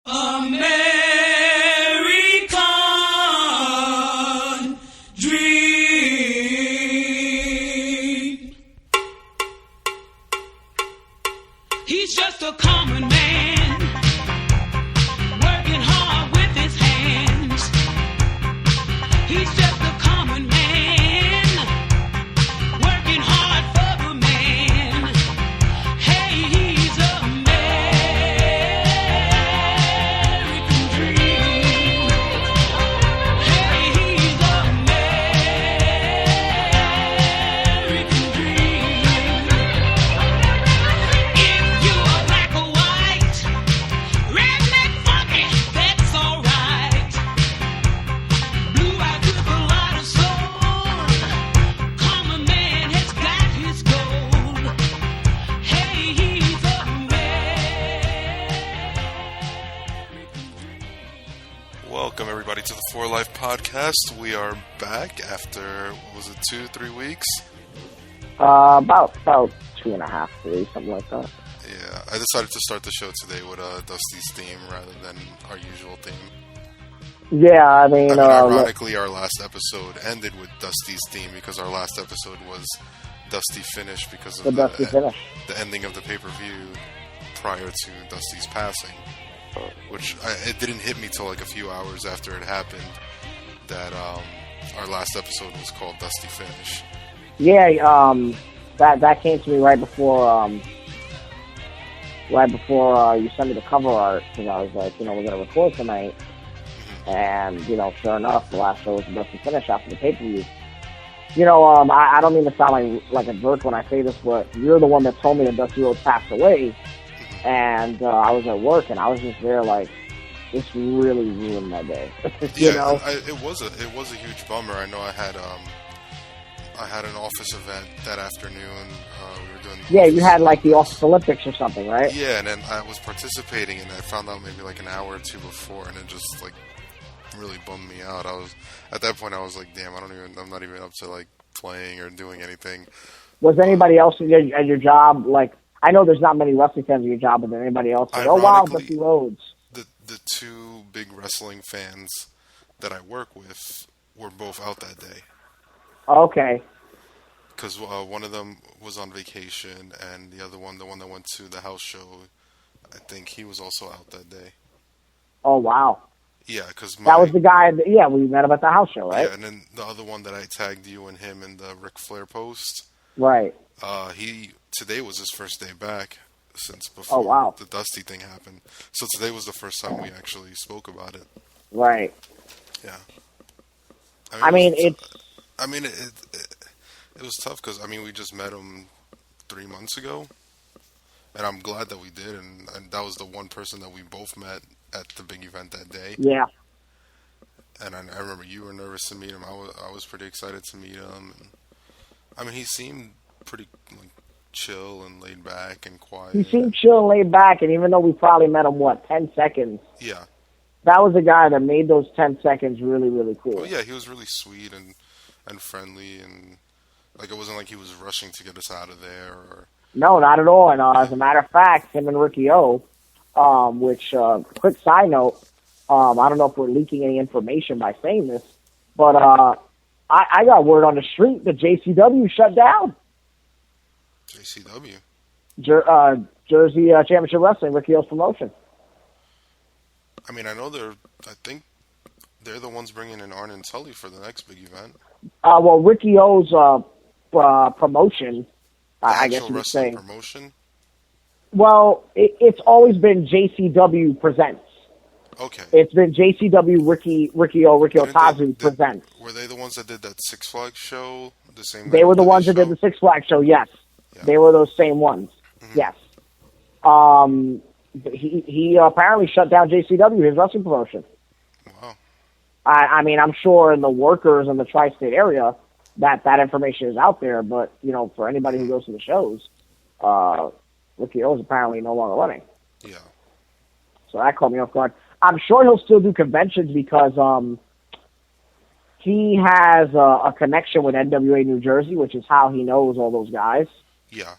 American dream. He's just a common man, working hard with his hands. He's just a common man, working hard for the man. Hey, he's American dream. Hey, he's American dream. If you're black or white, redneck, funky, that's alright. Blue-eyed with a lot of soul, common man has got his gold. Hey, he's American. Welcome, everybody, to the For Life podcast. We are back after, what was it, 2-3 weeks? About 2.5, 3, something like that. Yeah, I decided to start the show today with Dusty's theme rather than our usual theme. Yeah, I mean, ironically, our last episode ended with Dusty's theme because our last episode was Dusty Finish because of the Dusty finish. the ending of the pay-per-view prior to Dusty's passing, which it didn't hit me till like a few hours after it happened that our last episode was called Dusty Finish. Yeah, that came to me right before you sent me the cover art, because I was like, we're going to record tonight. And, sure enough, the last show was the Dusty finish after the pay-per-view. I don't mean to sound like a jerk when I say this, but you're the one that told me that Dusty Rhodes passed away. And I was at work, and I was just there like, this really ruined my day. It was a huge bummer. I know I had an office event that afternoon. We were doing you had like the Office Olympics or something, right? Yeah, and then I was participating, and I found out maybe like an hour or two before, and it just like really bummed me out. At that point I was like, damn, I'm not even up to like playing or doing anything. Was anybody else at your job, like, I know there's not many wrestling fans at your job, but did anybody else say, oh wow, Dusty Rhodes? The two big wrestling fans that I work with were both out that day. Okay. Because one of them was on vacation, and the other one, the one that went to the house show, I think he was also out that day. Oh, wow. Yeah, because that was the guy, we met him at the house show, right? Yeah, and then the other one that I tagged you and him in the Ric Flair post. Right. Today was his first day back since before the Dusty thing happened. So today was the first time we actually spoke about it. Right. Yeah. It was tough because, we just met him 3 months ago. And I'm glad that we did. And that was the one person that we both met at the big event that day. Yeah. And I remember you were nervous to meet him. I was pretty excited to meet him. And, he seemed pretty chill and laid back and quiet. He seemed chill and laid back, and even though we probably met him, 10 seconds? Yeah. That was the guy that made those 10 seconds really, really cool. Oh, yeah, he was really sweet and friendly, and it wasn't like he was rushing to get us out of there. No, not at all. And as a matter of fact, him and Ricky O, which, quick side note, I don't know if we're leaking any information by saying this, but I got word on the street that JCW shut down. JCW? Jersey Championship Wrestling, Ricky O's promotion. I know I think they're the ones bringing in Arn and Tully for the next big event. Ricky O's promotion, I guess you would say. Promotion? Well, it's always been JCW Presents. Okay. It's been JCW Ricky Otazu Presents. Were they the ones that did that Six Flags show? They were the ones that did the Six Flags show, yes. Yeah. They were those same ones, yes. He apparently shut down JCW, his wrestling promotion. Wow. I'm sure in the workers in the tri-state area that information is out there, but, for anybody who goes to the shows, Ricky O is apparently no longer running. Yeah. So that caught me off guard. I'm sure he'll still do conventions because he has a connection with NWA New Jersey, which is how he knows all those guys. Yeah.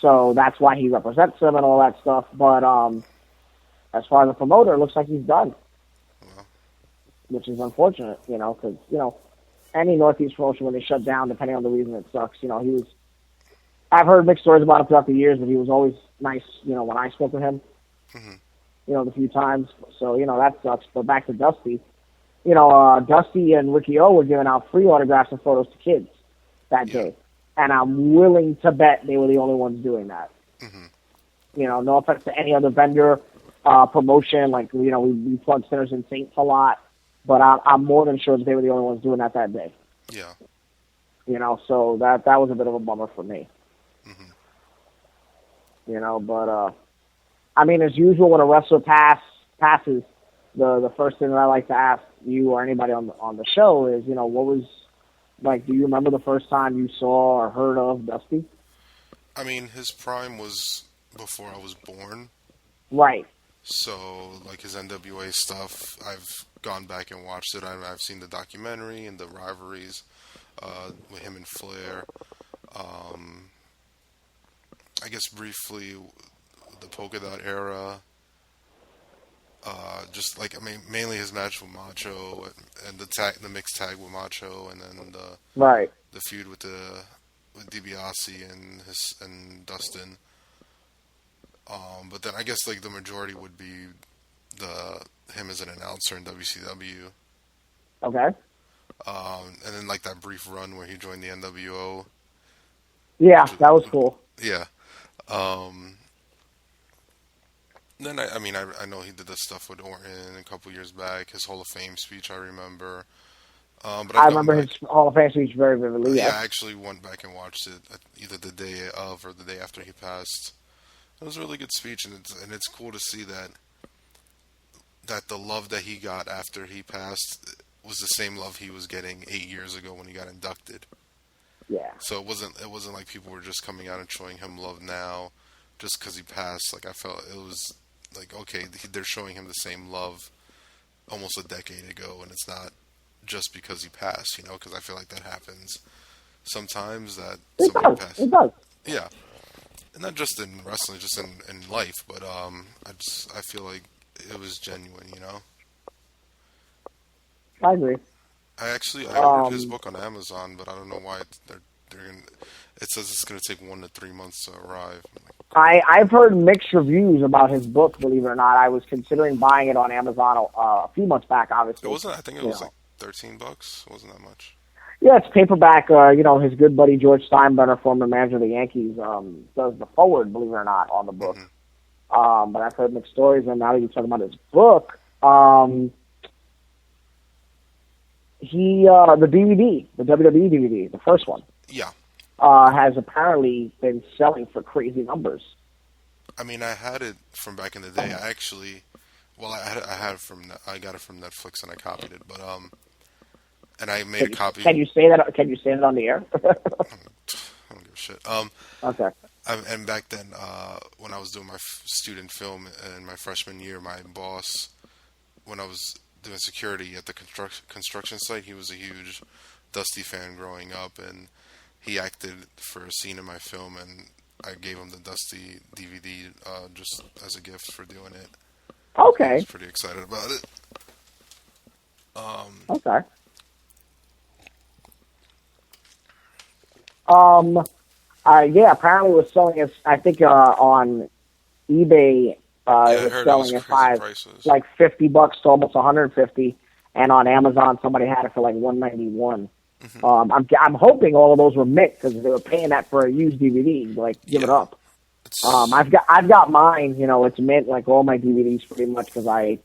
So that's why he represents them and all that stuff. But as far as a promoter, it looks like he's done, Well, which is unfortunate, because, any Northeast promotion when they shut down, depending on the reason, it sucks. He was, I've heard mixed stories about him throughout the years, but he was always nice, when I spoke with him, the few times. So, that sucks. But back to Dusty, Dusty and Ricky O were giving out free autographs and photos to kids that day. And I'm willing to bet they were the only ones doing that. No offense to any other vendor, promotion, like, we plug Sinners and Saints a lot, but I'm more than sure that they were the only ones doing that day. yeah. So that was a bit of a bummer for me. But, I mean, as usual, when a wrestler passes, the first thing that I like to ask you or anybody on the show is, what was, like, do you remember the first time you saw or heard of Dusty? I mean, his prime was before I was born. Right. So, like, his NWA stuff, I've gone back and watched it. I've seen the documentary and the rivalries with him and Flair. I guess briefly, the Polka Dot era. Mainly his match with Macho and the mixed tag with Macho, and then the feud with DiBiase and Dustin. But then I guess like the majority would be him as an announcer in WCW. Okay. And then like that brief run where he joined the NWO. Yeah, that was cool. Yeah. Then I know he did this stuff with Orton a couple years back. His Hall of Fame speech I remember. But I remember his Hall of Fame speech very vividly. Yeah, Yeah, I actually went back and watched it either the day of or the day after he passed. It was a really good speech, and it's cool to see that the love that he got after he passed was the same love he was getting 8 years ago when he got inducted. yeah, So it wasn't like people were just coming out and showing him love now just because he passed. Like I felt it was like, okay, they're showing him the same love almost a decade ago, and it's not just because he passed, because I feel like that happens sometimes that somebody passes. It does. Yeah. And not just in wrestling, just in life, but I feel like it was genuine, I agree. I ordered his book on Amazon, but I don't know why it says it's going to take 1 to 3 months to arrive. I've heard mixed reviews about his book, believe it or not. I was considering buying it on Amazon a few months back, obviously. It wasn't, I think it was like $13. It wasn't that much. Yeah, it's paperback. His good buddy George Steinbrenner, former manager of the Yankees, does the forward, believe it or not, on the book. But I've heard mixed stories, and now that you're talking about his book, the DVD, the WWE DVD, the first one, has apparently been selling for crazy numbers. I mean, I had it from back in the day. I actually, I got it from Netflix and I copied it, but and I made a copy. Can you say that? Can you say it on the air? I don't give a shit. Okay. And back then, when I was doing my student film in my freshman year, my boss, when I was doing security at the construction site, he was a huge Dusty fan growing up, and he acted for a scene in my film, and I gave him the Dusty DVD just as a gift for doing it. Okay. I was pretty excited about it. Okay. Yeah, apparently it was selling as, I think, on eBay, it was selling at like $50 to almost $150, and on Amazon somebody had it for like $191. I'm hoping all of those were mixed because they were paying that for a used DVD. Like, give it up. I've got mine. It's mint, like all my DVDs pretty much, because I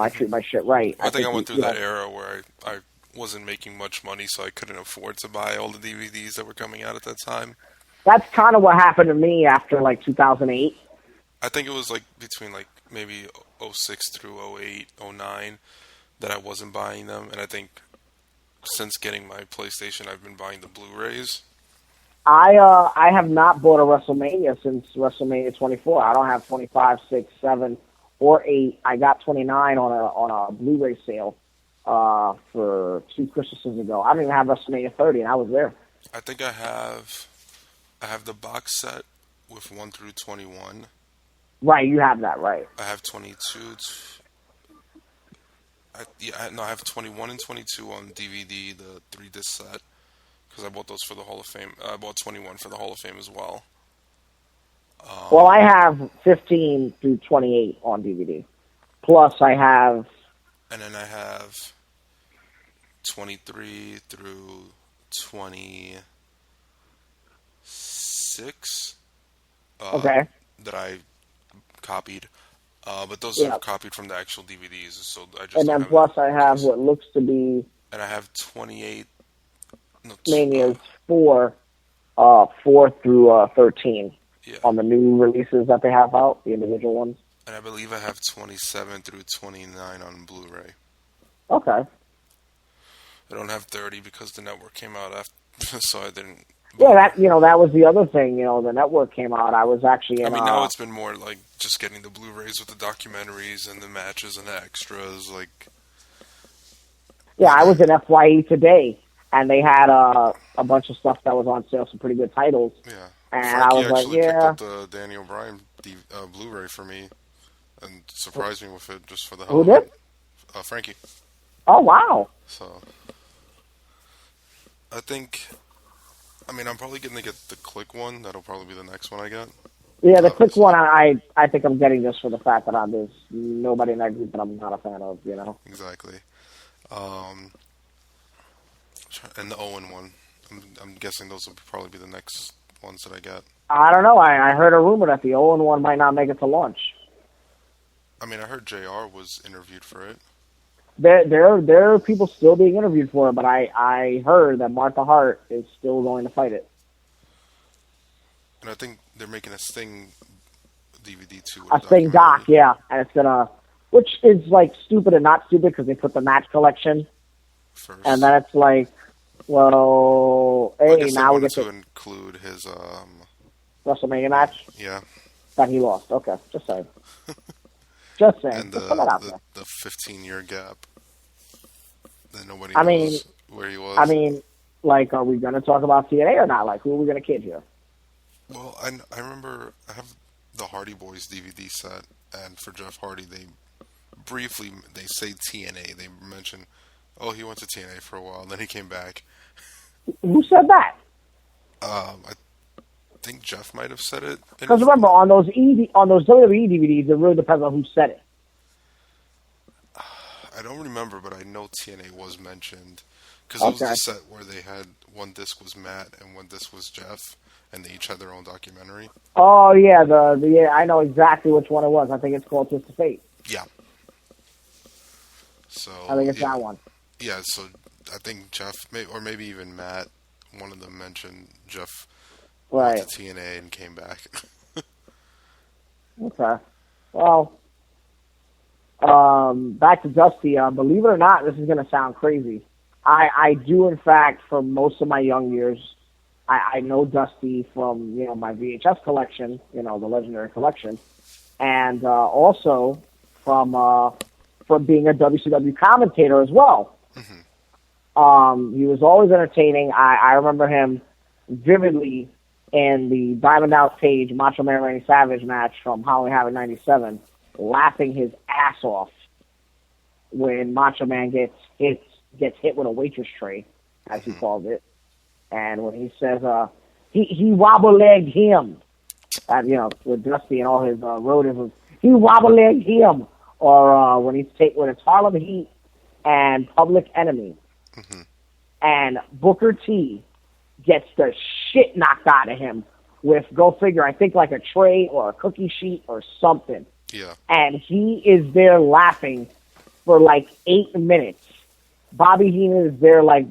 treat my shit right. I think I went through that era where I wasn't making much money, so I couldn't afford to buy all the DVDs that were coming out at that time. That's kind of what happened to me after like 2008. I think it was like between like maybe 06 through 08, 09 that I wasn't buying them, and I think since getting my PlayStation, I've been buying the Blu-rays. I have not bought a WrestleMania since WrestleMania 24. I don't have 25, 6, 7, or 8. I got 29 on a Blu-ray sale for 2 Christmases ago. I don't even have WrestleMania 30, and I was there. I think I have the box set with 1 through 21. Right, you have that, right. I have 22. I have 21 and 22 on DVD, the 3-disc set, because I bought those for the Hall of Fame. I bought 21 for the Hall of Fame as well. Well, I have 15 through 28 on DVD. Plus, I have... And then I have 23 through 26. Okay. That I copied. But those Yeah. are copied from the actual DVDs, so I just And don't then have plus it. I have what looks to be And I have 28. No, Mania's 4 through 13 yeah. on the new releases that they have out, the individual ones. And I believe I have 27 through 29 on Blu-ray. Okay. I don't have 30 because the network came out after, so I didn't. Yeah, that was the other thing. The network came out. I was actually in. I mean, now it's been more like just getting the Blu-rays with the documentaries and the matches and the extras. Like, yeah, I was in FYE today, and they had a bunch of stuff that was on sale, some pretty good titles. yeah. And Frankie I was like, actually yeah. picked up the Danny O'Brien Blu-ray for me, and surprised me with it just for the hell Who of did? it. Frankie. Oh wow! So, I think. I mean, I'm probably going to get the Click one. That'll probably be the next one I get. Yeah, the quick one. I think I'm getting just for the fact that there's nobody in that group that I'm not a fan of. Exactly. And the Owen one. I'm guessing those will probably be the next ones that I get. I don't know. I heard a rumor that the Owen one might not make it to launch. I mean, I heard JR was interviewed for it. There are people still being interviewed for it, but I heard that Martha Hart is still going to fight it. And I think they're making a Sting DVD too. A Sting doc, yeah, and it's gonna, which is like stupid and not stupid because they put the match collection, First. and then it's like, well, I hey, guess now they we wanted get to to include his, WrestleMania match yeah, that he lost. Okay, just saying. Just saying. and Just put that out there. the 15-year gap that nobody I knows mean- where he was. I mean, like, are we going to talk about TNA or not? Like, who are we going to kid here? Well, I remember I have the Hardy Boys DVD set, and for Jeff Hardy, they say TNA. They mention, oh, he went to TNA for a while, and then he came back. Who said that? I think Jeff might have said it. Because remember, on those WWE DVDs, it really depends on who said it. I don't remember, but I know TNA was mentioned. Because it was the set where they had one disc was Matt and one disc was Jeff, and they each had their own documentary. Oh yeah, yeah, I know exactly which one it was. I think it's called Twist of Fate. Yeah. So I think it's that one. Yeah, so I think Jeff, or maybe even Matt, one of them mentioned Jeff Right. went to TNA and came back. Okay. Well, back to Dusty. Believe it or not, this is going to sound crazy. I do, in fact, for most of my young years, I know Dusty from, my VHS collection, the Legendary collection, and also from being a WCW commentator as well. Mm-hmm. He was always entertaining. I remember him vividly in the Diamond Dallas Page Macho Man Randy Savage match from Halloween Havoc '97, laughing his ass off when Macho Man gets hit with a waitress tray, as he calls it, and when he says he wobble-legged him, with Dusty and all his rodents, he wobble-legged him, or when it's Harlem Heat and Public Enemy, and Booker T gets the shit knocked out of him with, go figure, I think like a tray or a cookie sheet or something. Yeah. And he is there laughing for like 8 minutes. Bobby Heenan is there like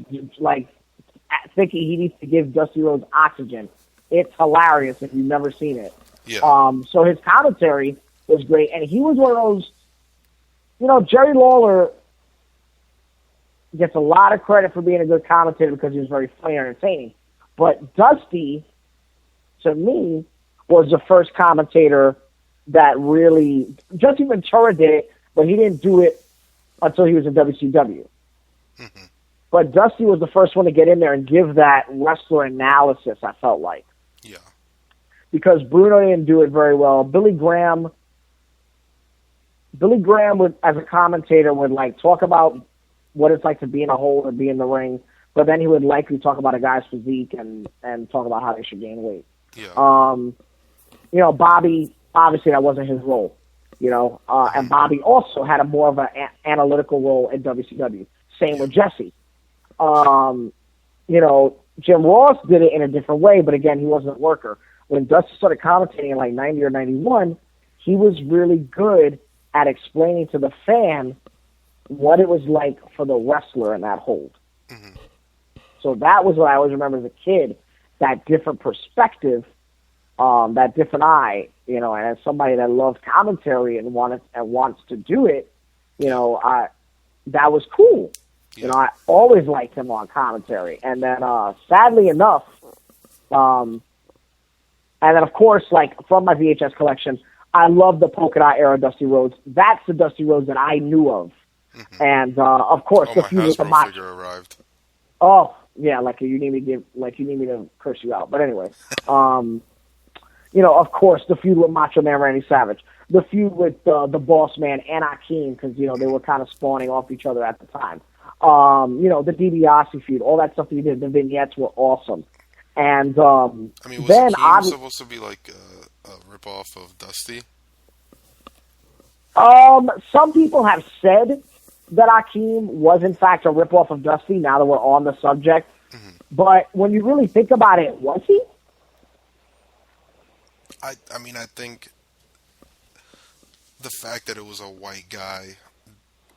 thinking he needs to give Dusty Rhodes oxygen. It's hilarious if you've never seen it. Yeah. So his commentary was great, and he was one of those, Jerry Lawler gets a lot of credit for being a good commentator because he was very funny and entertaining. But Dusty, to me, was the first commentator that really, Dusty Ventura did it, but he didn't do it until he was in WCW. Mm-hmm. But Dusty was the first one to get in there and give that wrestler analysis, I felt like. Yeah. Because Bruno didn't do it very well. Billy Graham Billy Graham would, as a commentator, would like talk about what it's like to be in a hole and be in the ring, but then he would likely talk about a guy's physique and talk about how they should gain weight. Yeah. You know, Bobby, obviously that wasn't his role, you know, and Bobby also had a more of an analytical role in WCW. Same with Jesse. You know, Jim Ross did it in a different way, but again, he wasn't a worker. When Dusty started commentating in like 90 or 91, he was really good at explaining to the fan what it was like for the wrestler in that hold. Mm-hmm. So that was what I always remember as a kid, that different perspective, that different eye, you know, and as somebody that loves commentary and wants to do it, you know, that was cool. Yeah. You know, I always liked him on commentary. And then, sadly enough, and then of course, like from my VHS collection, I love the polka dot era Dusty Rhodes. That's the Dusty Rhodes that I knew of. Mm-hmm. And of course, the My feud with the Hasbro Macho. figure arrived. Oh yeah, like you need me to curse you out. But anyway, you know, of course, the feud with Macho Man Randy Savage, the feud with the Boss Man and Akeem, because you know they were kind of spawning off each other at the time. You know, the DiBiase feud, all that stuff that he did. The vignettes were awesome. And I mean, was then Akeem supposed to be like a ripoff of Dusty? Some people have said that Akeem was in fact a ripoff of Dusty. Now that we're on the subject, but when you really think about it, was he? I mean, I think the fact that it was a white guy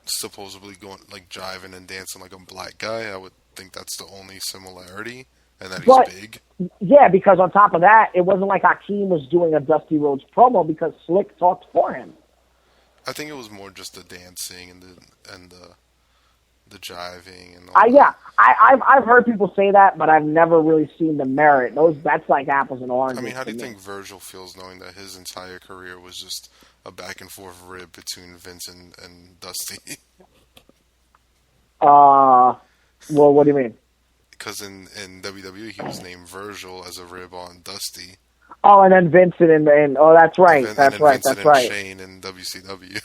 supposedly going like jiving and dancing like a black guy, I would think that's the only similarity, and that he's big. Yeah, because on top of that, it wasn't like Akeem was doing a Dusty Rhodes promo because Slick talked for him. I think it was more just the dancing and the jiving and all Yeah, I've heard people say that, but I've never really seen the merit. That's like apples and oranges. I mean, how do you to me. think Virgil feels knowing that his entire career was just a back and forth rib between Vince and Dusty? Well, what do you mean? Because in WWE he was named Virgil as a rib on Dusty. Oh, and then Vincent and oh, that's right, that's right, Vincent that's right. Shane in WCW.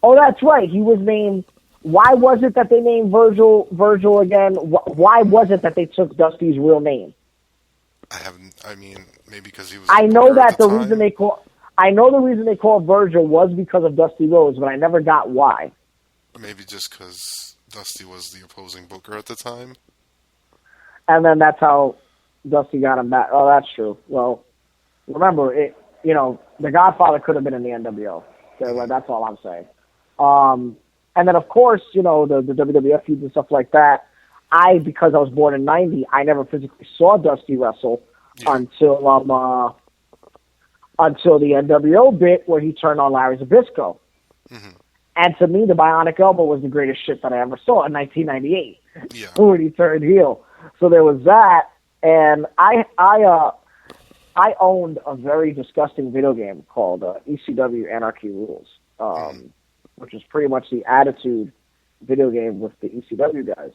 Oh, that's right. He was named. Why was it that they named Virgil again? Why was it that they took Dusty's real name? I mean, maybe because he was. I know that the time. reason they call. I know the reason they called Virgil was because of Dusty Rhodes, but I never got why. Maybe just because Dusty was the opposing booker at the time. And then that's how Dusty got him back. Oh, that's true. Well, remember, you know, the Godfather could have been in the NWO. So that's all I'm saying. And then, of course, you know, the WWF feuds and stuff like that. Because I was born in 90, I never physically saw Dusty wrestle until the NWO bit where he turned on Larry Zbyszko. Mm-hmm. And to me, the Bionic Elbow was the greatest shit that I ever saw in 1998 Yeah. when he turned heel. So there was that, and I owned a very disgusting video game called ECW Anarchy Rules, which is pretty much the Attitude video game with the ECW guys.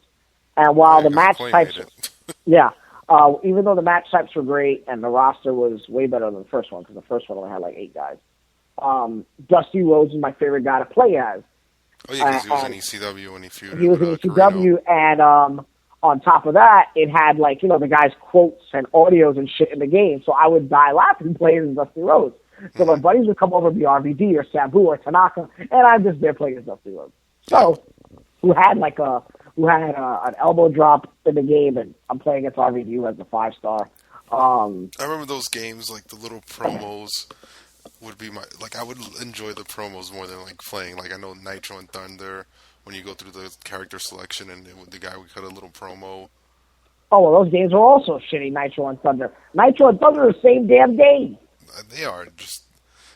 And while the match types, even though the match types were great and the roster was way better than the first one, because the first one only had like 8 guys, Dusty Rhodes is my favorite guy to play as. Oh yeah, because he was in ECW when he feuded. He was in ECW, and on top of that, it had like, you know, the guy's quotes and audios and shit in the game. So I would die laughing playing as Dusty Rhodes. So my buddies would come over and be RVD or Sabu or Tanaka, and I'm just there playing as Dusty Rhodes. So who had an elbow drop in the game, and I'm playing against RVD as a 5-star. I remember those games, like the little promos would be I would enjoy the promos more than like playing. Like I know Nitro and Thunder, when you go through the character selection and the guy would cut a little promo. Oh, well, those games were also shitty, Nitro and Thunder. Nitro and Thunder are the same damn game. They are just...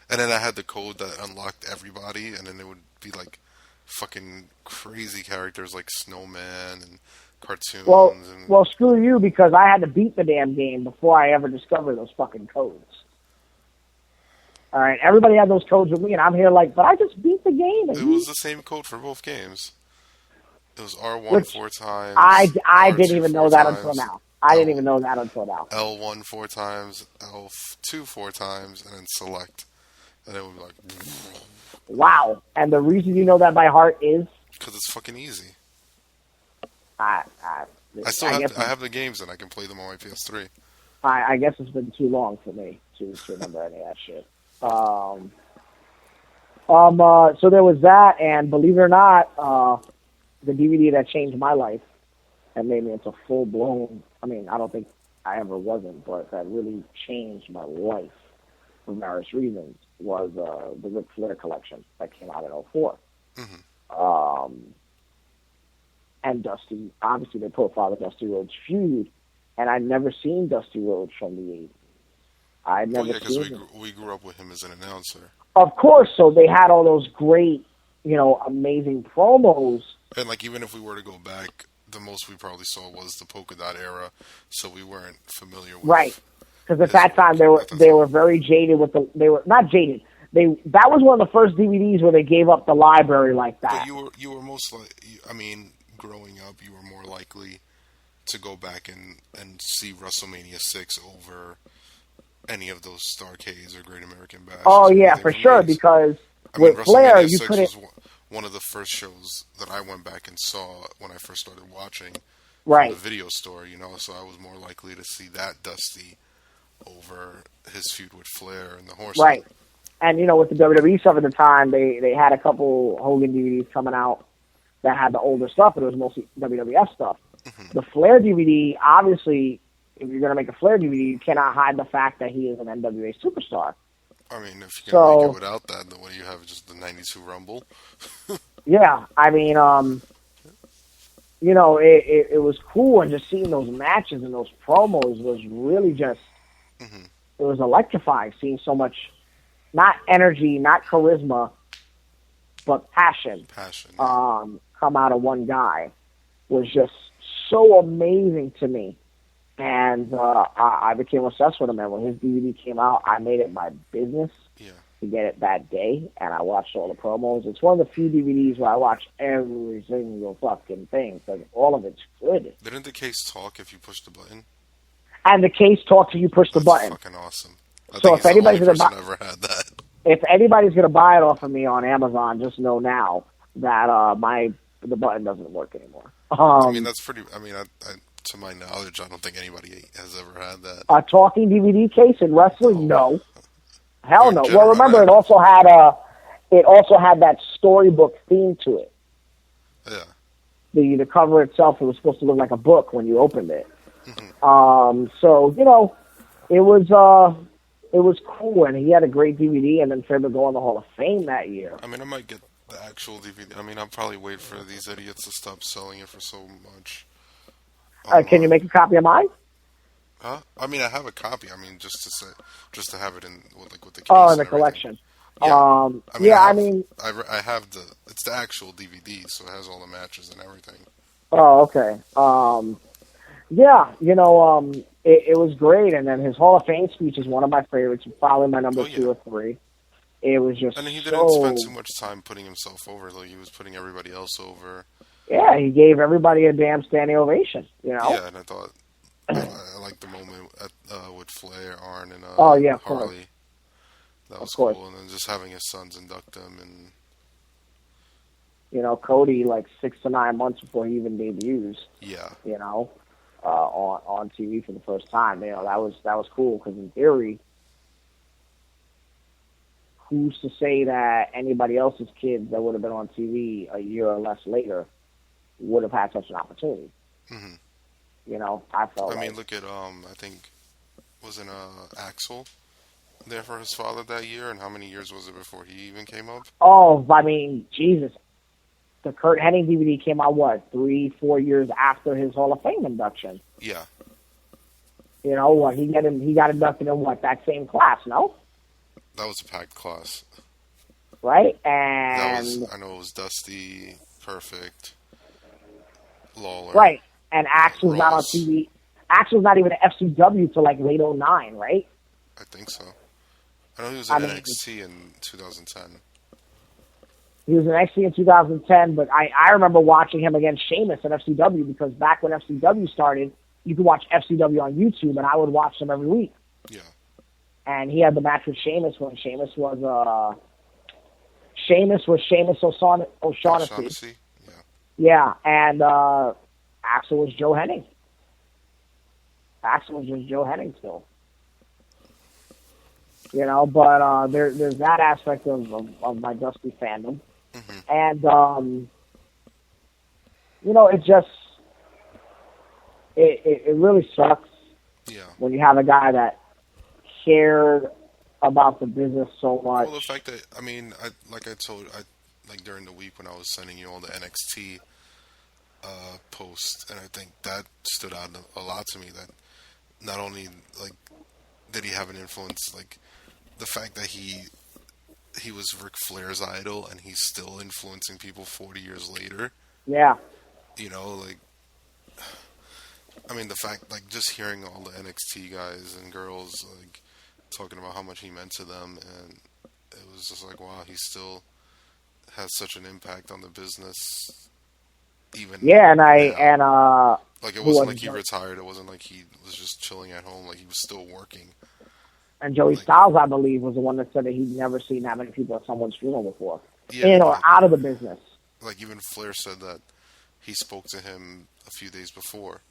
And then I had the code that unlocked everybody, and then it would be like fucking crazy characters like Snowman and cartoons. Well, screw you, because I had to beat the damn game before I ever discovered those fucking codes. All right, everybody had those codes with me, and I'm here like, but I just beat the game. It was the same code for both games. It was R1 Which 4 times. I didn't R2 even 4 know that times, until now. I didn't even know that until now. L1 4 times, L2 4 times, and then select. And it would be like, Wow. And the reason you know that by heart is because it's fucking easy. I I still guess have I have the games and I can play them on my PS3. I guess it's been too long for me to remember any of that shit. So there was that, and believe it or not, the DVD that changed my life and made me into full blown. I mean, I don't think I ever wasn't, but that really changed my life for various reasons was the Ric Flair collection that came out in '04. And Dusty, obviously they profiled the Dusty Rhodes feud, and I'd never seen Dusty Rhodes from the 80s. I'd Well, never yeah, because seen him. we grew up with him as an announcer. Of course, so they had all those great, amazing promos. And like even if we were to go back, the most we probably saw was the polka dot era, so we weren't familiar with Right. Because at his that time work. they were very jaded with they were not jaded. That was one of the first DVDs where they gave up the library like that. But you were most like, I mean, growing up, you were more likely to go back and see WrestleMania 6 over any of those Starcades or Great American Bash. Oh yeah, for sure. Because with Flair, you WrestleMania 6 couldn't. was one of the first shows that I went back and saw when I first started watching Right. from the video store. So I was more likely to see that Dusty over his feud with Flair and the Horsemen. Right. And with the WWE stuff at the time, they had a couple Hogan DVDs coming out that had the older stuff, but it was mostly WWF stuff. The Flair DVD, obviously, if you're going to make a Flair DVD, you cannot hide the fact that he is an NWA superstar. I mean, if you're going to So- make it without that, then what do you have? Just the 92 Rumble? Yeah, I mean, it was cool, and just seeing those matches and those promos was really just, it was electrifying, seeing so much, not energy, not charisma, but passion Passion. come out of one guy was just so amazing to me. And I became obsessed with him, and when his DVD came out, I made it my business Yeah. to get it that day, and I watched all the promos. It's one of the few DVDs where I watch every single fucking thing, because all of it's good. Didn't the case talk if you push the button? And the case talks to you push the That's button. fucking awesome. I So think if he's the anybody's only gonna person ever had that. If anybody's going to buy it off of me on Amazon, just know now that the button doesn't work anymore. I mean, that's pretty. I mean, to my knowledge, I don't think anybody has ever had that. A talking DVD case in wrestling? No. Hell no. In Well, remember, it also had that storybook theme to it. Yeah. The cover itself, it was supposed to look like a book when you opened it. So it was cool, and he had a great DVD, and then Flair would go in the Hall of Fame that year. I mean, I might get the actual DVD. I mean, I'll probably wait for these idiots to stop selling it for so much. Can you make a copy of mine? Huh? I mean, I have a copy. I mean, just to have it in with the case. Oh, in and the everything. collection. Yeah. I have it's the actual DVD, so it has all the matches and everything. Oh, okay. It was great, and then his Hall of Fame speech is one of my favorites, probably my number 2 or 3. It was just And he didn't spend too much time putting himself over, though. He was putting everybody else over. Yeah, he gave everybody a damn standing ovation, Yeah, and I thought I liked the moment with Flair, Arn, and Oh, yeah, of course. Harley. That was Of course. cool, and then just having his sons induct him, and Cody, like 6 to 9 months before he even debuts, yeah, on TV for the first time. That was cool, because in theory, who's to say that anybody else's kids that would have been on TV a year or less later would have had such an opportunity? I felt I mean, look at I think wasn't Axel there for his father that year, and how many years was it before he even came up? Oh, I mean, Jesus. The Kurt Hennig DVD came out, 3-4 years after his Hall of Fame induction? Yeah, He got inducted in that same class, no? that was a packed class. Right? I And know it was Dusty, Perfect, Lawler. right. And Axel's not on Ross. TV. Axel's not even at FCW till like late 09, right? I think so. I know he was in NXT in 2010. He was in NXT in 2010, but I remember watching him against Sheamus in FCW, because back when FCW started, you could watch FCW on YouTube, and I would watch them every week. Yeah. and he had the match with Sheamus when Sheamus was Sheamus O'Shaughnessy. O'Shaughnessy? Yeah. Yeah, and Axel was Joe Hennig. Axel was just Joe Hennig still. You know, but there's that aspect of my Dusty fandom. And, you know, it just, it really sucks Yeah. when you have a guy that cared about the business so much. Well, the fact that, I mean, like during the week when I was sending you all the NXT posts, and I think that stood out a lot to me, that not only, like, did he have an influence, like, the fact that he was Ric Flair's idol, and he's still influencing people 40 years later. Yeah. You know, like, I mean, the fact, like, just hearing all the NXT guys and girls, like, talking about how much he meant to them, and it was just like, wow, he still has such an impact on the business. Even Yeah, now. Like, it wasn't like he Joey? retired. It wasn't like he was just chilling at home. Like, he was still working. And Joey Like- Styles, I believe, was the one that said that he'd never seen that many people at someone's funeral before. Yeah, In or like- out of the business. Like, even Flair said that he spoke to him a few days before.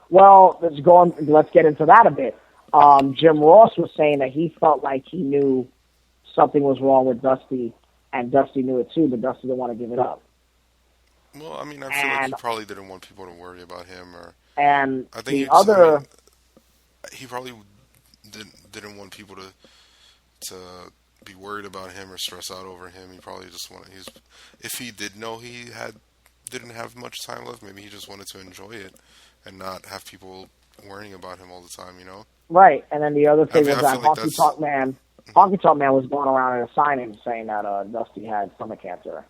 Well, let's get into that a bit. Jim Ross was saying that he felt like he knew something was wrong with Dusty, and Dusty knew it too, but Dusty didn't want to give it up. Well, I mean, I feel like he And- probably didn't want people to worry about him, or And I think the he just- I other, mean, he probably didn't want people to be worried about him or stress out over him. He probably just wanted if he did know he didn't have much time left, maybe he just wanted to enjoy it and not have people worrying about him all the time. You know? right, and then the other thing mean, was I that feel like Honky Tonk Man was going around at a signing saying that Dusty had stomach cancer.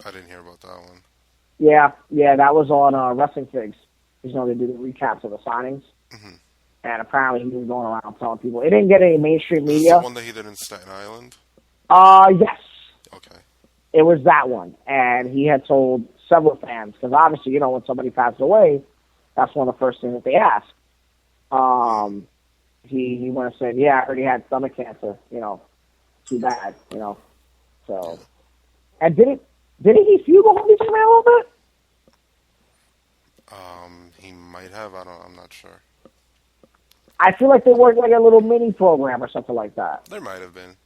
I didn't hear about that one. Yeah, that was on Wrestling Figs. You know, they do the recaps of the signings. Mhm. And apparently he was going around telling people. It didn't get any mainstream Is this media. the one that he did in Staten Island? Yes. Okay. It was that one. And he had told several fans, because obviously, you know, when somebody passes away, that's one of the first things that they ask. He went and said, yeah, I heard he had stomach cancer, you know, too bad, you know. So, and didn't he feud with Honky Tonk Man a little bit? He might have. I'm not sure. I feel like they worked like a little mini program or something like that. There might have been.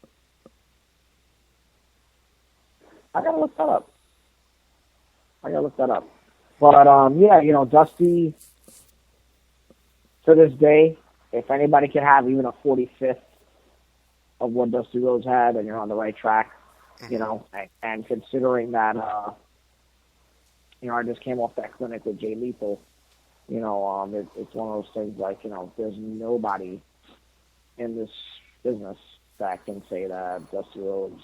I gotta look that up. But yeah, you know, Dusty. To this day, if anybody can have even a 45th of what Dusty Rhodes had, then you're on the right track. You know, and considering that, you know, I just came off that clinic with Jay Lethal. You know, it's one of those things like, you know, there's nobody in this business that can say that Dusty Rhodes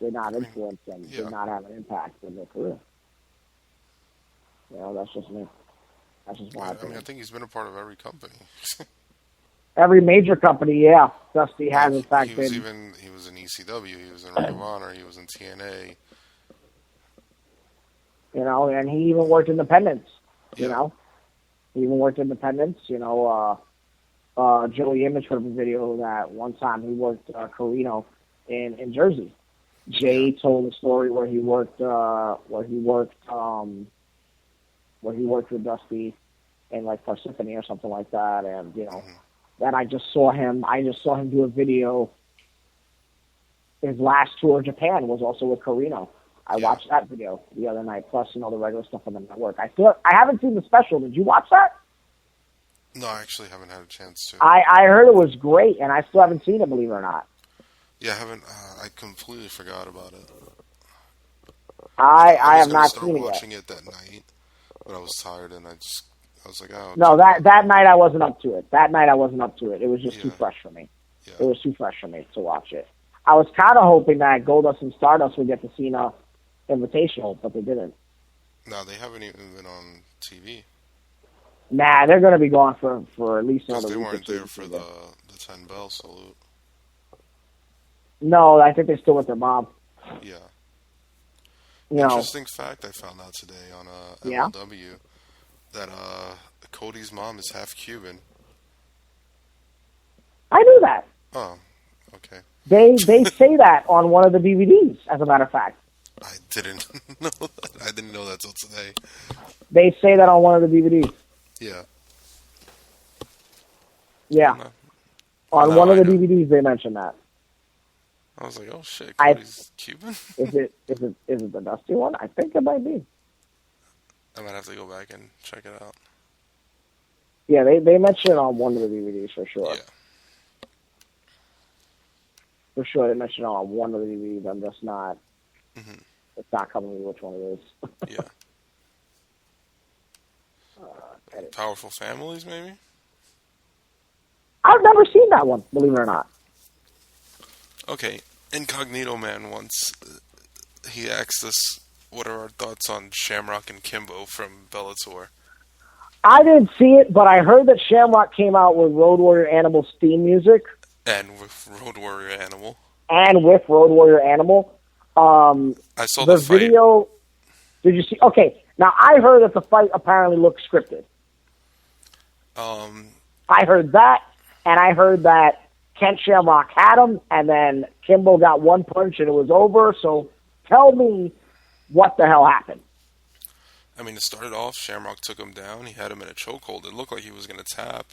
did not influence and Yeah. did not have an impact in their career. You know, that's just me. That's just my I mean, opinion. I think he's been a part of every company. Every major company, yeah, Dusty has in fact he been. was in ECW, he was in Ring of Honor, he was in TNA. You know, and he even worked independents. You Yeah. know, he even worked independents. You know, Joey Image put up a video that one time he worked Carino in Jersey. Jay told a story where he worked with Dusty in like Parsippany or something like that, and you know, then I just saw him do a video. His last tour of Japan was also with Carino. I watched that video the other night, plus, you know, the regular stuff on the network. I haven't seen the special. Did you watch that? No, I actually haven't had a chance to. I heard it was great, and I still haven't seen it, believe it or not. Yeah, I haven't. I completely forgot about it. I was have gonna not start seen it yet. watching it that night, but I was tired, and I was like, oh. No, that night I wasn't up to it. It was just too Yeah. fresh for me. Yeah. It was too fresh for me to watch it. I was kind of hoping that Goldust and Stardust would get the Cena Invitational, but they didn't. No, they haven't even been on TV Nah, they're going to be gone for at least because another they week or weren't two. there for the 10 bell salute. No, I think they're still with their mom. Yeah. You know, Interesting fact I found out today on Yeah? MLW that Cody's mom is half Cuban. I knew that. Oh, okay. They say that on one of the DVDs, as a matter of fact. I didn't know that. I didn't know that till today. They say that on one of the DVDs. Yeah. Yeah. No. On No, one of I the know. DVDs, they mention that. I was like, oh shit, I- Cody's Cuban? Is it the Dusty one? I think it might be. I might have to go back and check it out. Yeah, they mention it on one of the DVDs for sure. Yeah. For sure, they mention it on one of the DVDs. I'm just not. Mhm. It's not coming to me which one it is. Yeah. Edit. Powerful Families, maybe? I've never seen that one, believe it or not. Okay. Incognito Man once, he asked us what are our thoughts on Shamrock and Kimbo from Bellator. I didn't see it, but I heard that Shamrock came out with Road Warrior Animal's theme music And with Road Warrior Animal. and with Road Warrior Animal. I saw The the fight. video. Did you see? Okay, now I heard that the fight apparently looked scripted. I heard that, and I heard that Kent Shamrock had him, and then Kimbo got one punch and it was over. So tell me what the hell happened. I mean, it started off, Shamrock took him down. He had him in a chokehold. It looked like he was going to tap.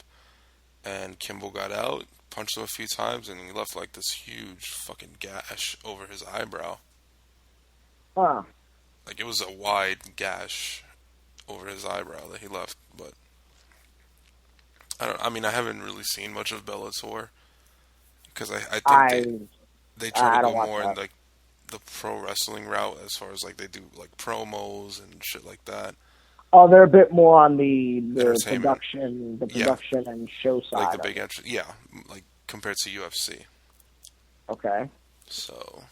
And Kimbo got out, punched him a few times, and he left like this huge fucking gash over his eyebrow. Huh. Like, it was a wide gash over his eyebrow that he left. But I mean, I haven't really seen much of Bellator. Because I think they try I to don't go watch more in that. like the pro wrestling route as far as like they do like promos and shit like that. Oh, they're a bit more on the Entertainment. production and show side. Like the of big it. entrance, yeah, like compared to UFC. Okay. So,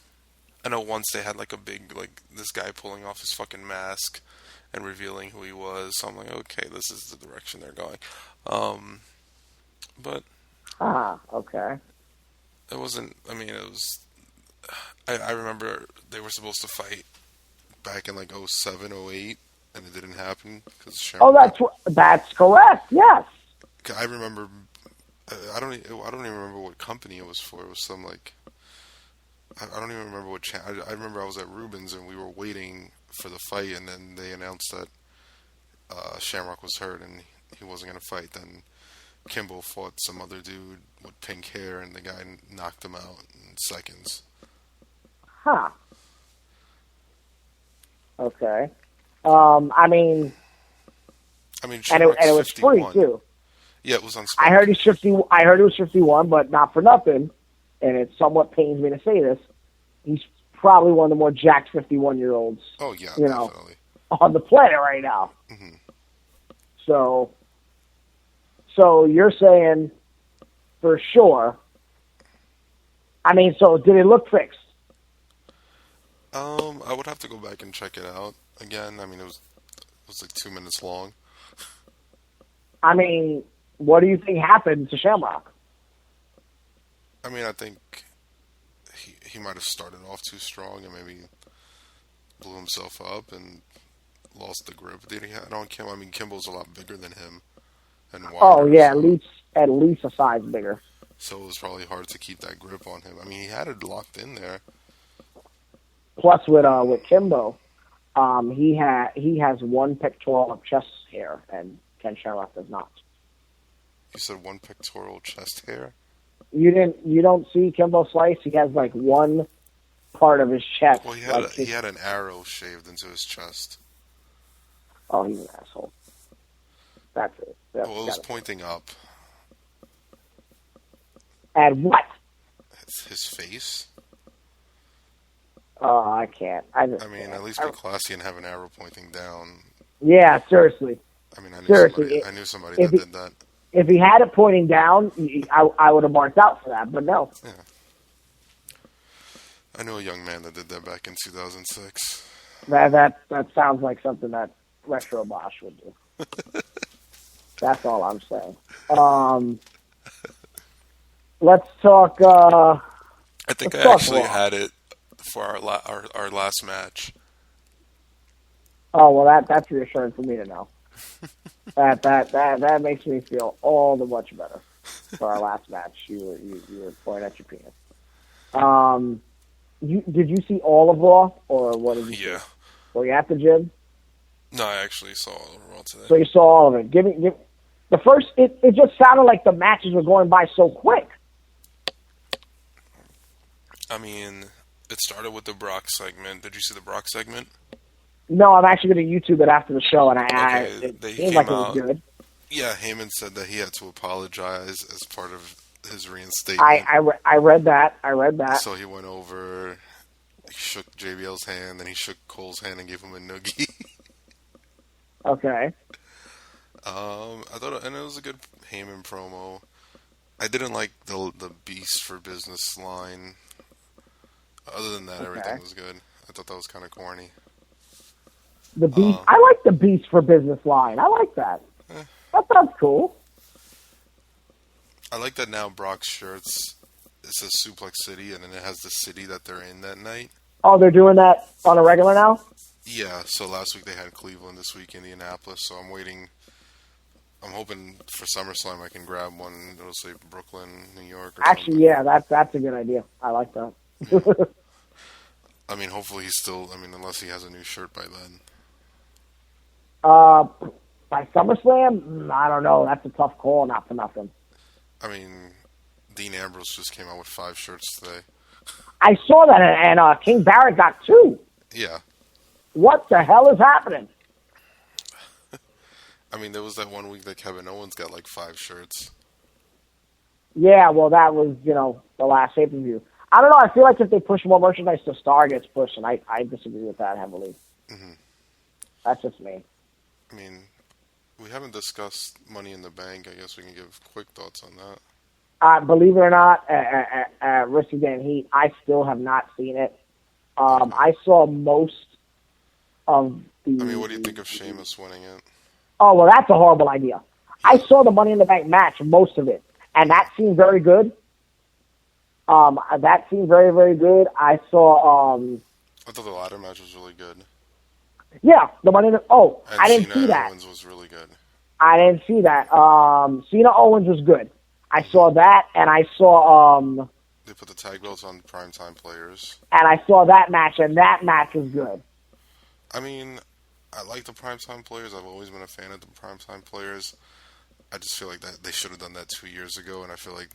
I know once they had like a big, like this guy pulling off his fucking mask and revealing who he was. So I'm like, okay, this is the direction they're going. But Ah, okay. it wasn't. I mean, it was. I remember they were supposed to fight back in like 07, 08, and it didn't happen because Oh, that's correct. Yes. I remember. I don't even remember what company it was for. It was some like. I don't even remember what channel. I remember I was at Rubens and we were waiting for the fight, and then they announced that Shamrock was hurt and he wasn't gonna fight. Then Kimbo fought some other dude with pink hair, and the guy knocked him out in seconds. Huh. Okay. I mean, I mean, and Shamrock's it was free 51. too. Yeah, it was on. I heard he's 50. I heard it was 51, but not for nothing. And it somewhat pains me to say this. He's probably one of the more jacked 51-year-olds Oh yeah, you know. definitely. on the planet right now. Mhm. So you're saying for sure. I mean, so did it look fixed? I would have to go back and check it out again. I mean, it was like 2 minutes long. I mean, what do you think happened to Shamrock? I mean, I think he might have started off too strong and maybe blew himself up and lost the grip. Did he? I don't care. I mean, Kimball's a lot bigger than him and wider. Oh yeah, so, at least a size bigger. so it was probably hard to keep that grip on him. I mean, he had it locked in there. Plus with Kimbo, he has one pectoral of chest hair, and Ken Shamrock does not. You said one pectoral chest hair. You don't see Kimbo Slice. He has like one part of his chest. Well, he like had an arrow shaved into his chest. Oh, he's an asshole. That's it. That's Well, it was gotta- pointing up. And what? His face. Oh, I can't. I I mean, at least be classy and have an arrow pointing down. Yeah, seriously. I mean, Seriously, I knew somebody if that he- did that. If he had it pointing down, I would have marked out for that. But no. I knew a young man that did that back in 2006. That sounds like something that Retro Bosch would do. That's all I'm saying. Let's talk. I think Let's I talk actually Raw. had it for our last match. Oh well, that's reassuring for me to know. That makes me feel all the much better for our last match. You were pointing at your penis. Did you see all of Raw, or what did you Yeah. see? Were you at the gym? No, I actually saw all of Raw today. So you saw all of it. Give the first. It just sounded like the matches were going by so quick. I mean, it started with the Brock segment. Did you see the Brock segment? No, I'm actually going to YouTube it after the show, and it they seemed came like it was out- good. Yeah, Heyman said that he had to apologize as part of his reinstatement. I read that. I read that. So he went over, he shook JBL's hand, then he shook Cole's hand and gave him a noogie. Okay. I thought, and it was a good Heyman promo. I didn't like the Beast for Business line. Other than that, everything was good. I thought that was kind of corny. The Beast. I like the Beast for Business line. I like that. That sounds cool. I like that now Brock's shirts, it says Suplex City, and then it has the city that they're in that night. Oh, they're doing that on a regular now? Yeah, so last week they had Cleveland, this week Indianapolis, so I'm waiting. I'm hoping for SummerSlam I can grab one. It'll say Brooklyn, New York. Or Actually, something. yeah, that's a good idea. I like that. I mean, hopefully he's still. I mean, unless he has a new shirt by then. By SummerSlam, I don't know. That's a tough call, not for nothing. I mean, Dean Ambrose just came out with 5 shirts today. I saw that, and King Barrett got 2. Yeah, What the hell is happening? I mean, there was that one week that Kevin Owens got like 5 shirts. Yeah, well, that was, the last pay-per-view. I don't know. I feel like if they push more merchandise, the star gets pushed, and I disagree with that heavily. Mm-hmm. That's just me. I mean, we haven't discussed Money in the Bank. I guess we can give quick thoughts on that. Believe it or not, Risky Dan Heat, I still have not seen it. I saw most of the... I mean, what do you think of Sheamus winning it? Oh, well, that's a horrible idea. I saw the Money in the Bank match, most of it, and that seemed very good. That seemed very, very good. I saw... I thought the ladder match was really good. Yeah, the Money in the... Oh, And I didn't Cena see and that. Owens was really good. I didn't see that. Cena Owens was good. I saw that, and I saw They put the tag belts on primetime players. that match, and that match was good. I mean, I like the primetime players. I've always been a fan of the primetime players. I just feel like that they should have done that 2 years ago, and I feel like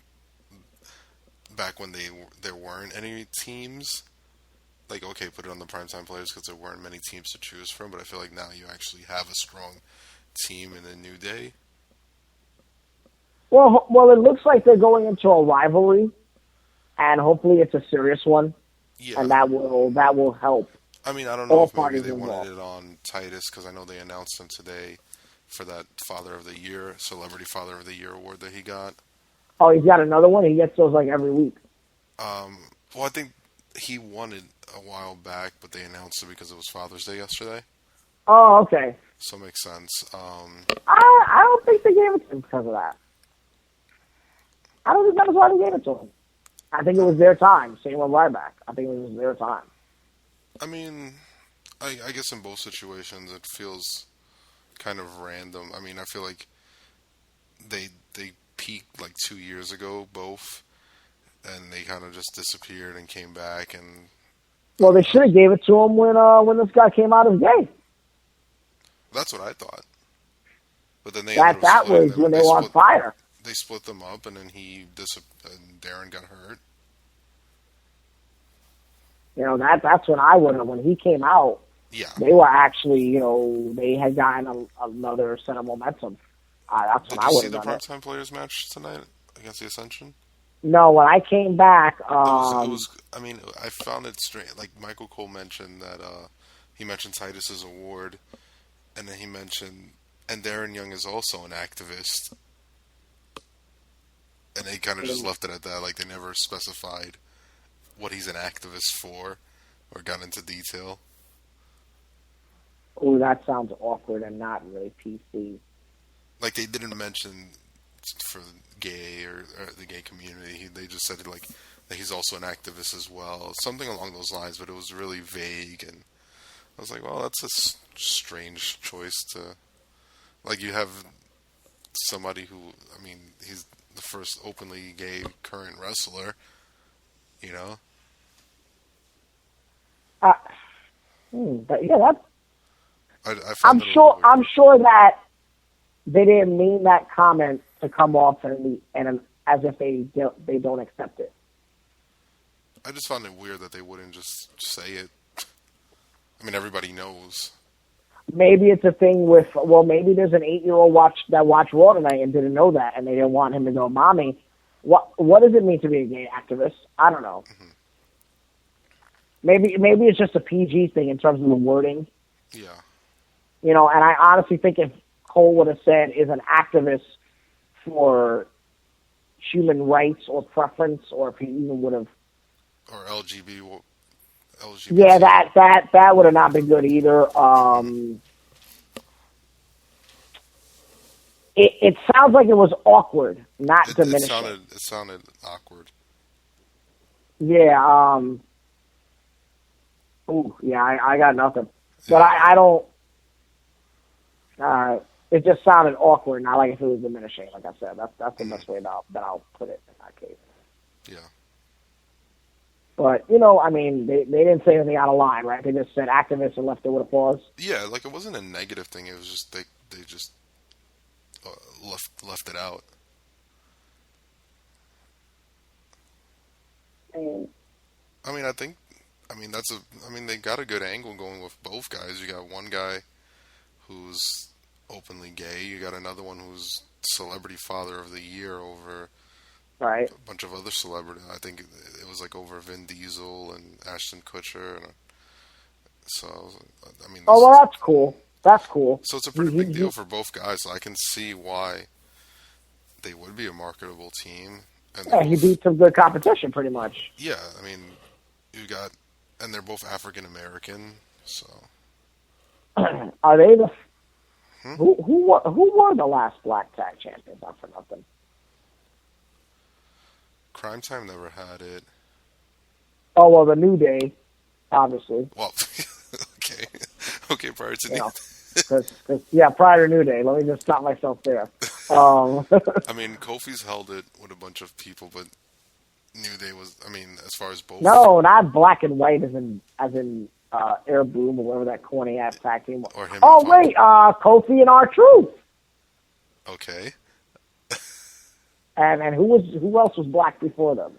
back when there weren't any teams, like, okay, put it on the primetime players because there weren't many teams to choose from, but I feel like now you actually have a strong team in the New Day. Well, it looks like they're going into a rivalry, and hopefully it's a serious one, Yeah. and that will help. I mean, I don't know all if maybe parties they involved. wanted it on Titus because I know they announced him today for that Father of the Year, Celebrity Father of the Year award that he got. Oh, he's got another one. He gets those like every week. Well, I think he won it a while back, but they announced it because it was Father's Day yesterday. Oh, okay. So it makes sense. I don't think they gave it to him because of that. I don't think that was why they gave it to him. I think it was their time. Same with Ryback. I think it was their time. I mean, I guess in both situations it feels kind of random. I mean, I feel like they peaked like 2 years ago, both, and they kind of just disappeared and came back. And Well, they should have gave it to him when this guy came out as gay. that's what I thought. But then they That ended up splitting was them. when they were on split- fire. They split them up, and then and Darren got hurt. That's when I would have. When he came out, Yeah. they were actually, they had gotten another set of momentum. That's Did when I you would see have the done it. primetime players match tonight against the Ascension? No, when I came back, It was. I mean, I found it strange. Like Michael Cole mentioned that he mentioned Titus's award, and then he mentioned, and Darren Young is also an activist, and they kind of just left it at that. Like they never specified what he's an activist for, or got into detail. oh, that sounds awkward and not really PC. Like they didn't mention for gay or the gay community. They just said like that he's also an activist as well, something along those lines. But it was really vague, and I was like, well, that's a strange choice to Like, you have somebody who, I mean, he's the first openly gay current wrestler, you know? But yeah, that's. I found I'm it a sure. little weird. I'm sure that they didn't mean that comment to come off and as if they don't accept it. I just found it weird that they wouldn't just say it. I mean, everybody knows. Maybe it's a thing with, well, maybe there's an 8-year-old watched Raw tonight and didn't know that, and they didn't want him to go, "Mommy, what does it mean to be a gay activist?" I don't know. Mm-hmm. Maybe it's just a PG thing in terms of the wording, Yeah. you know. And I honestly think if Cole would have said is an activist for human rights or preference, or if he even would have, Or LGBT. yeah, that would have not been good either. It sounds like it was awkward, not diminishing. It sounded awkward. Yeah. Ooh, yeah. I got nothing, but I don't. It just sounded awkward, not like if it was diminishing. Like I said, that's the best way that I'll put it in that case. Yeah. But, you know, I mean, they didn't say anything out of line, right? They just said activists and left it with a pause. Yeah, like, it wasn't a negative thing. It was just they just left it out. And, I mean, they got a good angle going with both guys. You got one guy who's openly gay. You got another one who's celebrity father of the year over right. a bunch of other celebrities. I think it was like over Vin Diesel and Ashton Kutcher, and so I mean. Oh, well, that's cool. That's cool. So it's a pretty big deal for both guys. So I can see why they would be a marketable team. And Yeah, he beat some good competition, pretty much. Yeah, I mean, and they're both African American, so. Are they the? Who were the last black tag champions? Not for nothing. Crime Time never had it. Oh well, the New Day, obviously. Well, okay, prior to Because prior to New Day. Let me just stop myself there. I mean, Kofi's held it with a bunch of people, but New Day was. I mean, as far as both. No, not black and white, as in Air Boom or whatever that corny ass tag team was. Or him. Oh wait, Kofi and R-Truth. Okay. And who else was black before them?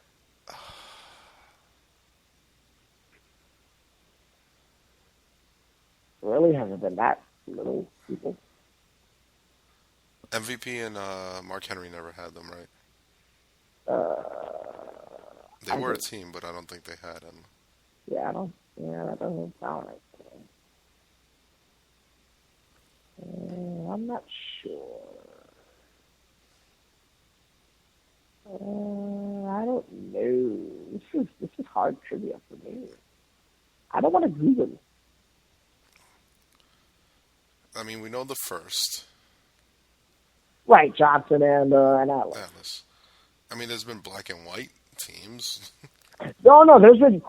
Really, has it been that little people? MVP and Mark Henry never had them, right? They I were a think- team, but I don't think they had them. Yeah, that doesn't sound right to me. I'm not sure. I don't know. This is hard trivia for me. I don't want to Google it. I mean, we know the first. Right, Johnson and Atlas. Atlas. I mean, there's been black and white teams. No, there's been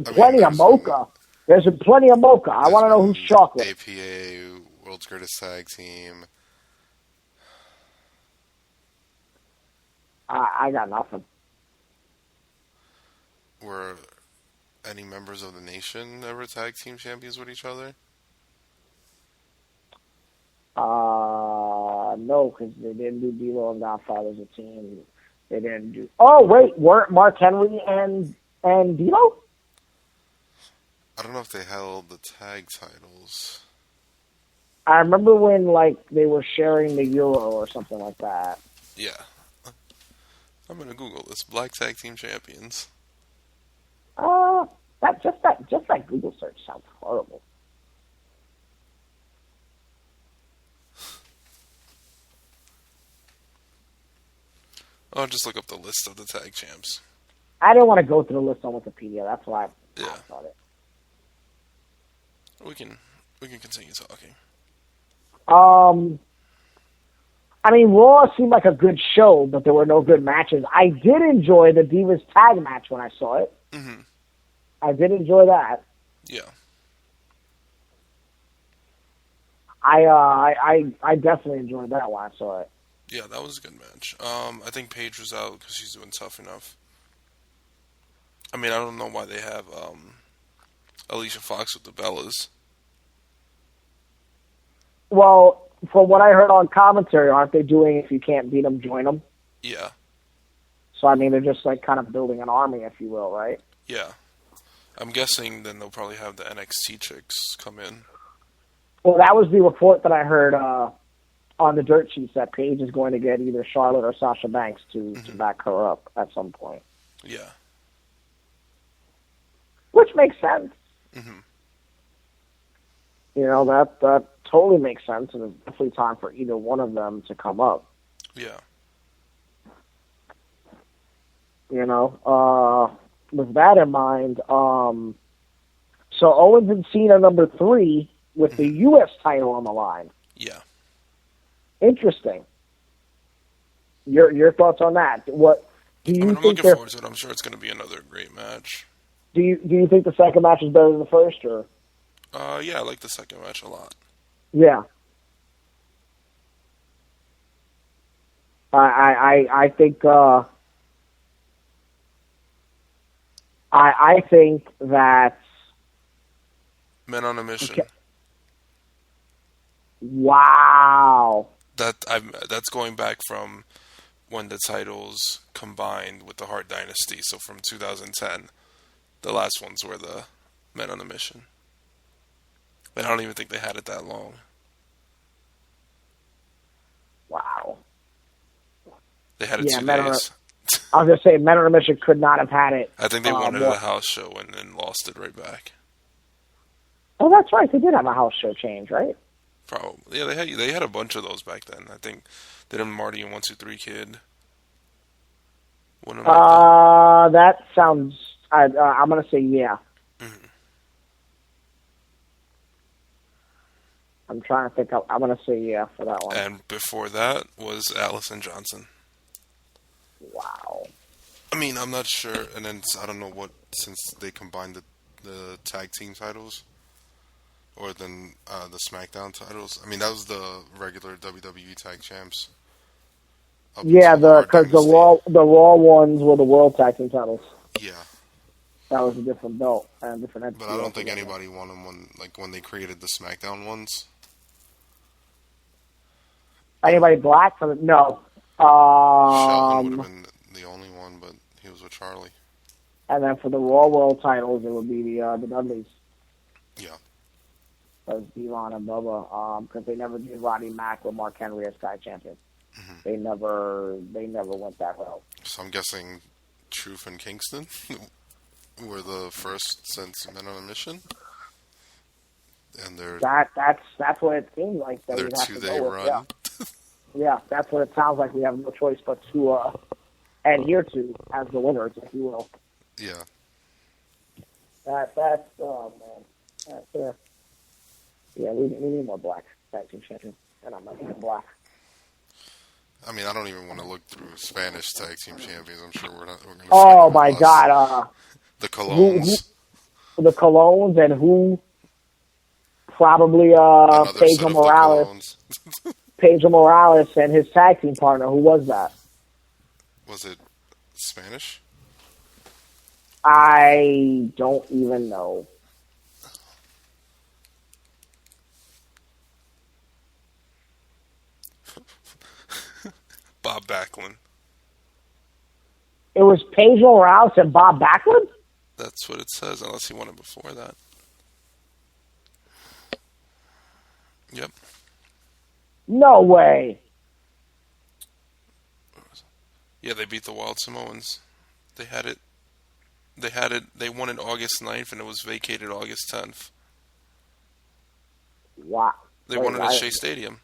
plenty of mocha. There's been plenty of mocha. I want to know who's chocolate. APA, World's Greatest Tag Team. I got nothing. Were any members of the Nation ever tag team champions with each other? No, because they didn't do D-Lo and Godfather as a team. They didn't do. Oh wait, weren't Mark Henry and D-Lo? I don't know if they held the tag titles. I remember when they were sharing the Euro or something like that. Yeah. I'm gonna Google this. Black tag team champions. That Google search sounds horrible. I'll just look up the list of the tag champs. I didn't want to go through the list on Wikipedia. That's why I thought it. We can continue talking. I mean, Raw seemed like a good show, but there were no good matches. I did enjoy the Divas tag match when I saw it. Mm-hmm. I did enjoy that. Yeah. I definitely enjoyed that when I saw it. Yeah, that was a good match. I think Paige was out because she's doing Tough Enough. I mean, I don't know why they have Alicia Fox with the Bellas. Well, from what I heard on commentary, aren't they doing if you can't beat them, join them? Yeah, So I mean, they're just like kind of building an army, if you will, right? yeah. I'm guessing then they'll probably have the NXT chicks come in. Well, that was the report that I heard on the dirt sheets that Paige is going to get either Charlotte or Sasha Banks to back her up at some point, Yeah. which makes sense. Mhm. You know, that totally makes sense, and it's definitely time for either one of them to come up. Yeah. You know, with that in mind, so Owens and Cena number 3 with the U.S. title on the line. Yeah. Interesting. Your thoughts on that? What do you I'm think? looking forward to it. I'm sure it's going to be another great match. Do you think the second match is better than the first, or? Yeah, I like the second match a lot. Yeah. I think I think that Men on a Mission. Okay. Wow. That's going back from when the titles combined with the Hart Dynasty. So from 2010, the last ones were the Men on a Mission. And I don't even think they had it that long. Wow. They had it 2 Men on days. I was gonna say Men on a Mission could not have had it. I think they won it at more- a house show and then lost it right back. Oh, that's right. They did have a house show change, right? Probably. Yeah, they had a bunch of those back then. I think they did Marty and 1-2-3 Kid. One of them like That sounds. I'm gonna say yeah. Mhm. I'm trying to think. I'm gonna say yeah for that one. And before that was Allison Johnson. Wow. I mean, I'm not sure. And then I don't know what, since they combined the tag team titles, or then the SmackDown titles. I mean, that was the regular WWE tag champs. Up Yeah, until Hart because the Dynasty. Raw ones were the World Tag Team titles. Yeah, That was a different belt and a different entity. but I don't think altogether. anybody won them when they created the SmackDown ones. Anybody black from it? No. Shelton would have been the only one, but he was with Charlie. And then for the Raw World titles, it would be the Dudleys. Yeah. That was Devon and Bubba, because they never did Roddy Mack or Mark Henry as tag champions. Mhm. They never went that route. So I'm guessing Truth and Kingston were the first since Men on a Mission, and That's what it seems like that their we'd have to 2-day go with. run. Yeah. Yeah, that's what it sounds like. We have no choice but to adhere to as the winners, if you will. Yeah. That's oh man, that's yeah. We need more black tag team champions, and I'm not even black. I mean, I don't even want to look through Spanish tag team champions. I'm sure we're going to. Oh my God, The Colognes. the Colognes and who? Probably Another set Pedro of Morales. the Colognes. Pedro Morales and his tag team partner. Who was that? Was it Spanish? I don't even know. Bob Backlund. It was Pedro Morales and Bob Backlund? That's what it says, unless he won it before that. Yep. No way. Yeah, they beat the Wild Samoans. They had it. They won it August 9th, and it was vacated August 10th. Wow. They won it at Shea Stadium.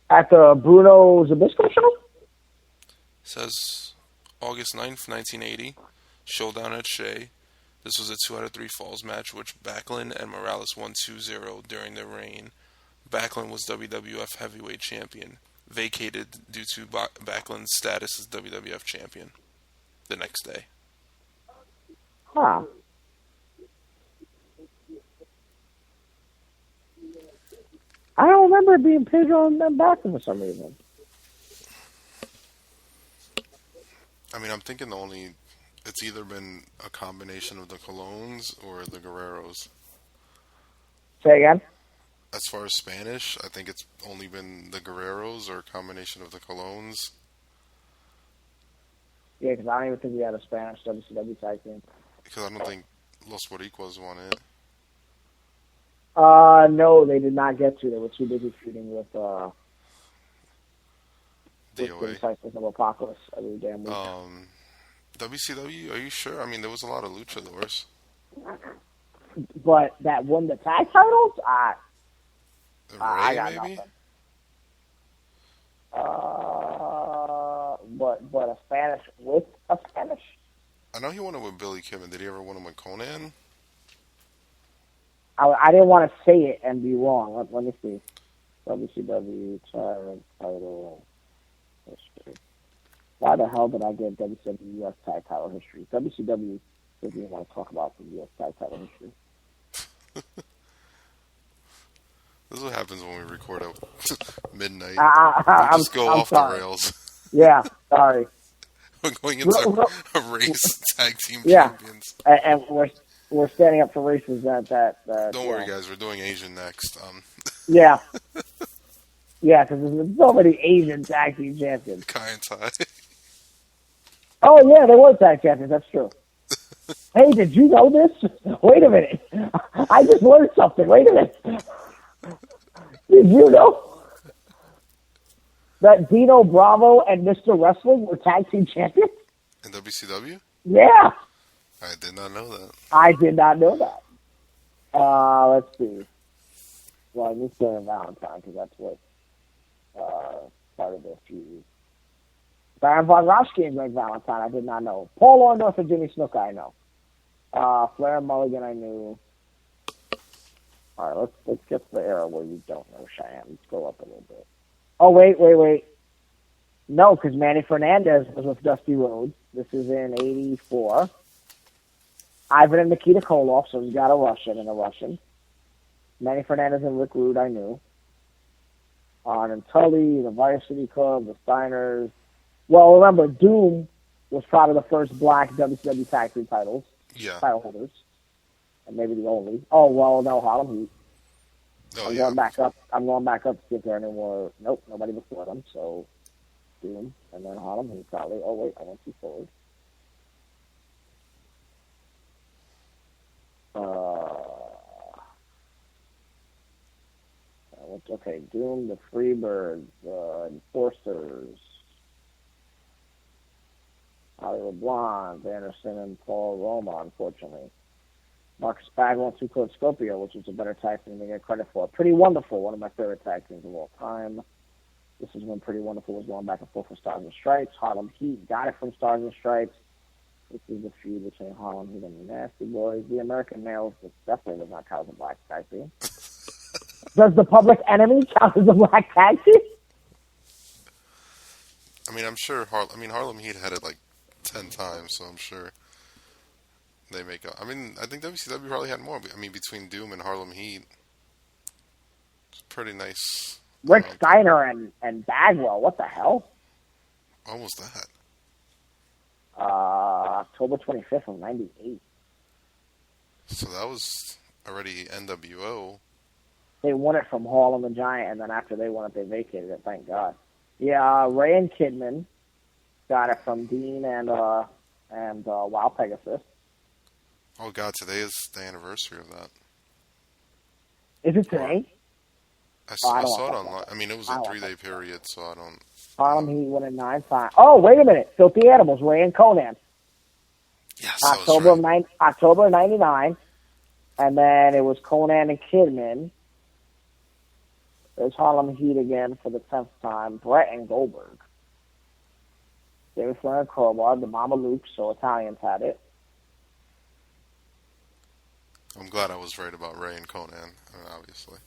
At the Bruno Zabisco show? Says August 9th, 1980. Showdown at Shea. This was a 2 out of 3 falls match, which Backlund and Morales won 2-0 during their reign. Backlund was WWF Heavyweight Champion, vacated due to Backlund's status as WWF Champion the next day. Huh. I don't remember it being Pedro and Mbappe for some reason. I mean, I'm thinking it's either been a combination of the Colognes or the Guerreros. Say again? As far as Spanish, I think it's only been the Guerreros or a combination of the Colognes. Yeah, because I don't even think we had a Spanish WCW tag team. Because I don't think Los Boricuas won it. No, they did not get to. They were too busy feuding with the DOA. Disciples of Apocalypse every damn week. WCW, are you sure? I mean, there was a lot of luchadors. But that won the tag titles? I Ray, got maybe? nothing. But a Spanish with a Spanish? I know he won it with Billy Kidman. Did he ever win it with Conan? I didn't want to say it and be wrong. Let me see. WCW title history. Why the hell did I get WCW US tag title history? WCW doesn't even want to talk about the US tag title history. This is what happens when we record at midnight. We I'm just go I'm off sorry. the rails. Yeah, sorry. We're going into a race tag team Yeah. champions. And we're standing up for races that Don't worry, guys. We're doing Asian next. Yeah. Yeah, because there's so many Asian tag team champions. Kai and Tai. Oh, yeah, they were tag champions. That's true. Hey, did you know this? Wait a minute. I just learned something. Wait a minute. Did you know that Dino Bravo and Mr. Wrestling were tag team champions? In WCW? Yeah. I did not know that. I did not know that. Let's see. Well, I need to say Valentine because that's what started their feud. Baron Von Raschke and Greg Valentine, I did not know. Paul Orndorff and Jimmy Snuka, I know. Flair and Mulligan, I knew. All right, let's get to the era where you don't know Cheyenne. Let's go up a little bit. Oh, wait. No, because Manny Fernandez was with Dusty Rhodes. This is in '84. Ivan and Nikita Koloff, so we got a Russian and a Russian. Manny Fernandez and Rick Rude, I knew. Arn and Tully, the Varsity Club, the Steiners. Well, remember, Doom was probably the first black WCW tag team title holders. And maybe the only. Oh, well, no, Harlem Heat. Oh, I'm going back up. I'm going back up to see if there are any more. Nope, nobody before them, so Doom. And then Harlem Heat probably. Oh, wait, I went too forward. Okay, Doom, the Freebirds, Enforcers, Hollywood Blondes, Anderson and Paul Roma, unfortunately. Marcus Bagwell and Two Coat Scorpio, which is a better tag team than they get credit for. Pretty Wonderful, one of my favorite tag teams of all time. This is when Pretty Wonderful was going back and forth for Stars and Stripes. Harlem Heat got it from Stars and Stripes. This is the feud between Harlem Heat and the Nasty Boys. The American Males, which definitely does not count as a black tag team. Does the Public Enemy count as a black tag team? I mean, I'm sure Harlem Heat had it like 10 times, so I'm sure they make up. I mean, I think WCW probably had more. I mean, between Doom and Harlem Heat, it's pretty nice. Rick Steiner and Bagwell, what the hell? What was that? October 25th of 98. So that was already NWO. They won it from Harlem and Giant, and then after they won it, they vacated it, thank God. Yeah, Ray and Kidman got it from Dean and Wild Pegasus. Oh God, today is the anniversary of that. Is it today? I I don't saw it want that. online. I mean, it was I a don't want 3-day period, so I don't. Harlem Heat won it 9 times. Oh, wait a minute. Filthy Animals, Ray and Conan. Yes, that was right. October of 99. And then it was Conan and Kidman. There's Harlem Heat again for the 10th time. Brett and Goldberg. David Flair and Crowbar, the Mama Luke, so Italians had it. I'm glad I was right about Ray and Conan, obviously.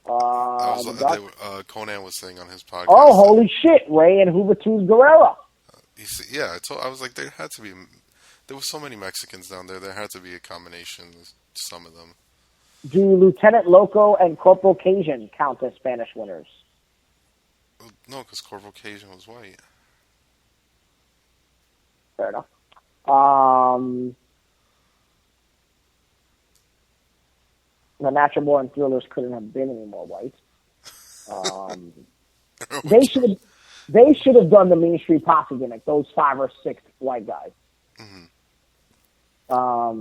Conan was saying on his podcast. Oh, holy shit! Ray and Juventud Guerrero. I was like, there was so many Mexicans down there. There had to be a combination. Some of them. Do Lieutenant Loco and Corporal Cajun count as Spanish winners? No, because Corporal Cajun was white. Fair enough. The Natural Born Thrillers couldn't have been any more white. They should have done the Mean Street Posse gimmick. Those 5 or 6 white guys.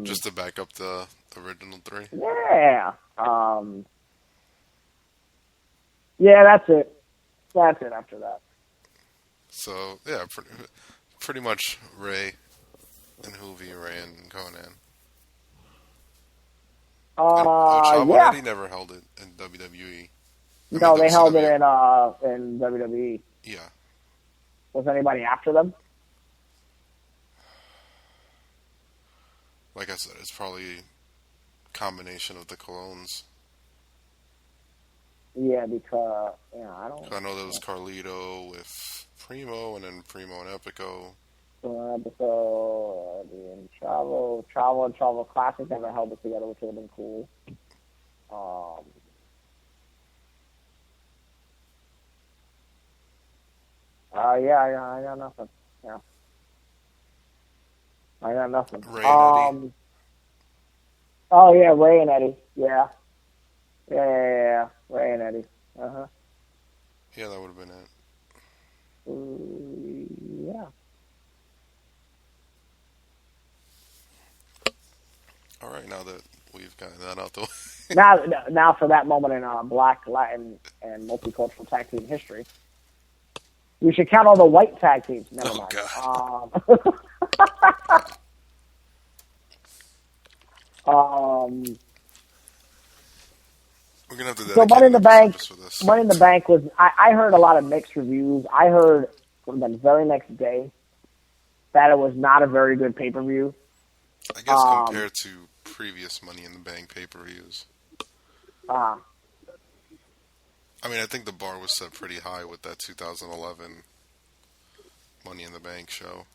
Just to back up the original 3. Yeah. Yeah, that's it. That's it after that. So yeah, pretty much Ray and Hoovy, Ray and Conan. And Yeah. Eddie never held it in WWE. No, they held it in WWE. Yeah. Was anybody after them? Like I said, it's probably a combination of the Colognes. Yeah, because I I know there was Carlito with Primo, and then Primo and Epico. Episode and Travel Classic never held it together, which would have been cool. Yeah, I got nothing. Yeah, I got nothing. Ray and Eddie. Oh yeah, Ray and Eddie. Yeah. Ray and Eddie. Yeah, that would have been it. Yeah. All right, now that we've gotten that out the way. Now for that moment in Black, Latin, and multicultural tag team history, we should count all the white tag teams. Never mind. We're gonna have to So Money in the Bank. for this. Money in the Bank was. I heard a lot of mixed reviews. I heard from the very next day that it was not a very good pay-per-view. I guess compared to previous Money in the Bank pay-per-views. I mean, I think the bar was set pretty high with that 2011 Money in the Bank show.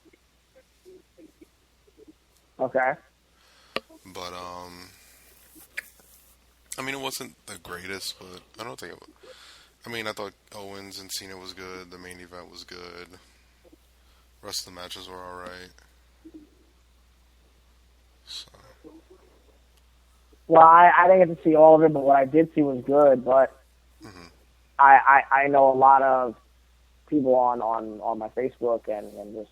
Okay. But, I mean, it wasn't the greatest, but I don't think it was. I mean, I thought Owens and Cena was good. The main event was good. The rest of the matches were alright. So. Well, I didn't get to see all of it, but what I did see was good. But I know a lot of people on my Facebook and just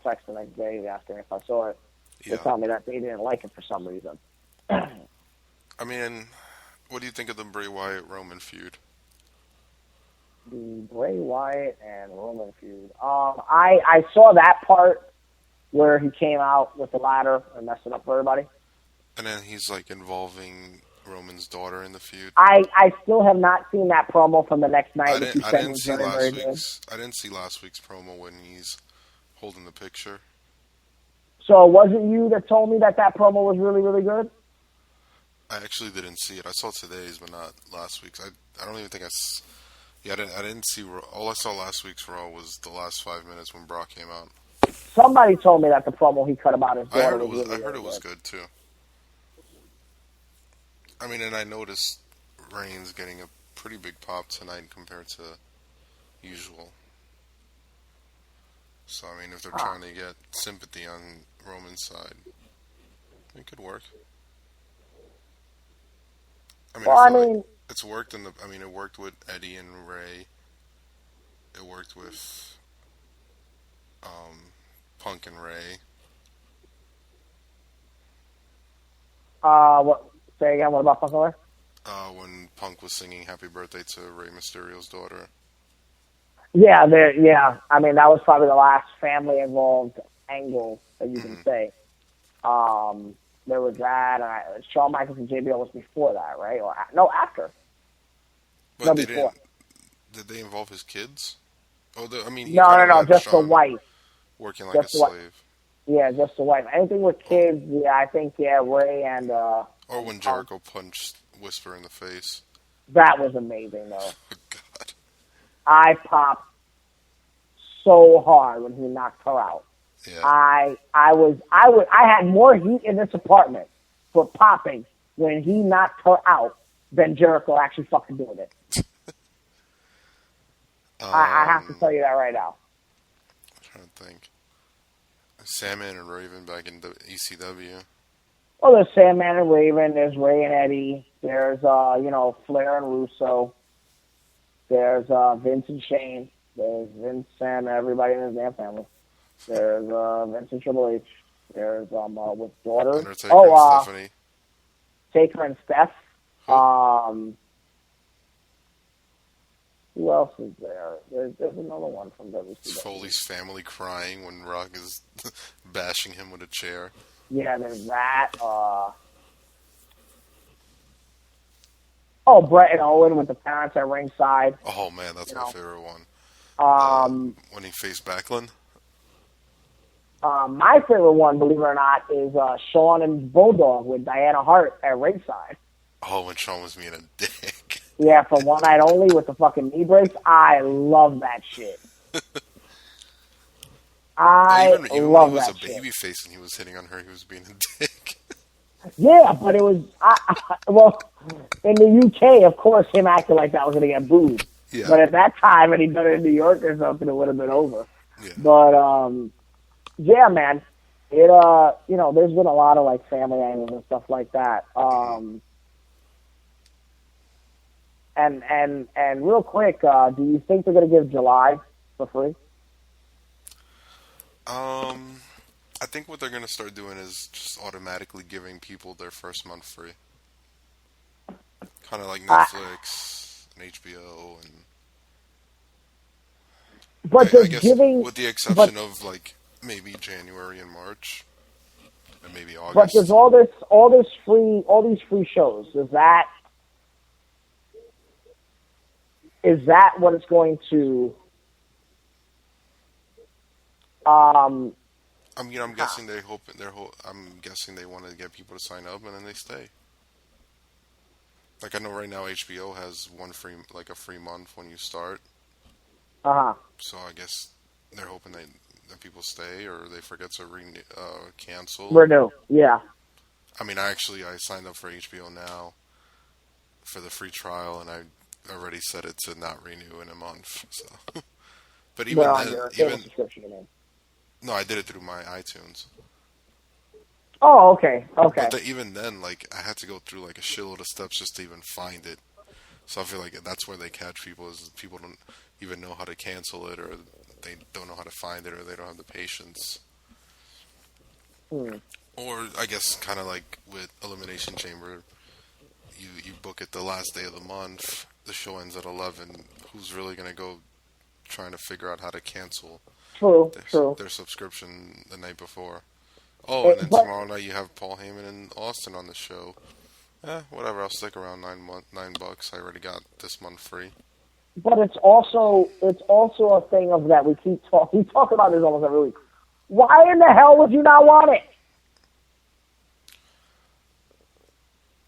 text the next day asking if I saw it. They tell me that they didn't like it for some reason. I mean, what do you think of the Bray Wyatt Roman feud? The Bray Wyatt and Roman feud. I saw that part where he came out with the ladder and messed it up for everybody. And then he's like involving Roman's daughter in the feud. I still have not seen that promo from the next night. I didn't see last week's promo when he's holding the picture. So was it you that told me that promo was really, really good? I actually didn't see it. I saw today's, but not last week's. I don't even think I didn't see. All I saw last week's Raw was the last 5 minutes when Brock came out. Somebody told me that the promo he cut about his daughter was really, I heard it was good too. I mean, and I noticed Reigns getting a pretty big pop tonight compared to usual. So, I mean, if they're trying to get sympathy on Roman's side, it could work. I mean, it's worked it worked with Eddie and Ray. It worked with Punk and Ray. What? Say again. What about Punk and Ray? When Punk was singing "Happy Birthday" to Rey Mysterio's daughter. Yeah, yeah. I mean, that was probably the last family-involved angle that you can say. There was that. Shawn Michaels and JBL was before that, right? Or no, after. But no, they before. Did they involve his kids? Oh, no. Just the wife. Working like a slave. Yeah, just the wife. Anything with kids, yeah, I think, Ray and... or when Jericho punched Whisper in the face. That was amazing, though. Oh, God. I popped so hard when he knocked her out. Yeah. I had more heat in this apartment for popping when he knocked her out than Jericho actually fucking doing it. I have to tell you that right now. I'm trying to think. Sandman and Raven back in the ECW. Well, there's Sandman and Raven. There's Ray and Eddie. There's Flair and Russo. There's Vince and Shane. There's Vince and everybody in his damn family. There's Vince and Triple H. There's with daughter. Undertaker and Stephanie. Taker and Steph. Who else is there? There's another one from WCW. Foley's family crying when Rock is bashing him with a chair. Yeah, there's that. Brett and Owen with the parents at ringside. Oh man, that's my favorite one. When he faced Backlund. My favorite one, believe it or not, is Shawn and Bulldog with Diana Hart at ringside. Oh, when Shawn was being a dick. Yeah, for one night only with the fucking knee brace. I love that shit. Even when he was a shit. baby face and he was hitting on her, he was being a dick. Yeah, but it was well in the UK, of course, him acting like that was gonna get booed. Yeah. But at that time, and he'd done it in New York or something, it would have been over. Yeah. But yeah, man, it there's been a lot of like family angles and stuff like that. And real quick, do you think they're gonna give July for free? I think what they're going to start doing is just automatically giving people their first month free. Kind of like Netflix and HBO and... But I guess giving... with the exception of, like, maybe January and March. And maybe August. But there's all these free shows. Is that what it's going to... I mean, I'm guessing I'm guessing they want to get people to sign up and then they stay. Like I know right now HBO has a free month when you start. So I guess they're hoping that people stay or they forget to cancel. Renew, yeah. I mean, I signed up for HBO now for the free trial, and I already set it to not renew in a month. So, but even then, subscription, you mean? No, I did it through my iTunes. Oh, okay. But even then, like, I had to go through, like, a shitload of steps just to even find it. So I feel like that's where they catch people, is people don't even know how to cancel it, or they don't know how to find it, or they don't have the patience. Or, I guess, kind of like with Elimination Chamber, you book it the last day of the month, the show ends at 11, who's really going to go trying to figure out how to cancel their subscription the night before? Oh, and then tomorrow night you have Paul Heyman and Austin on the show. Whatever, I'll stick around $9. I already got this month free. But it's also a thing of that we talk about this almost every week. Why in the hell would you not want it?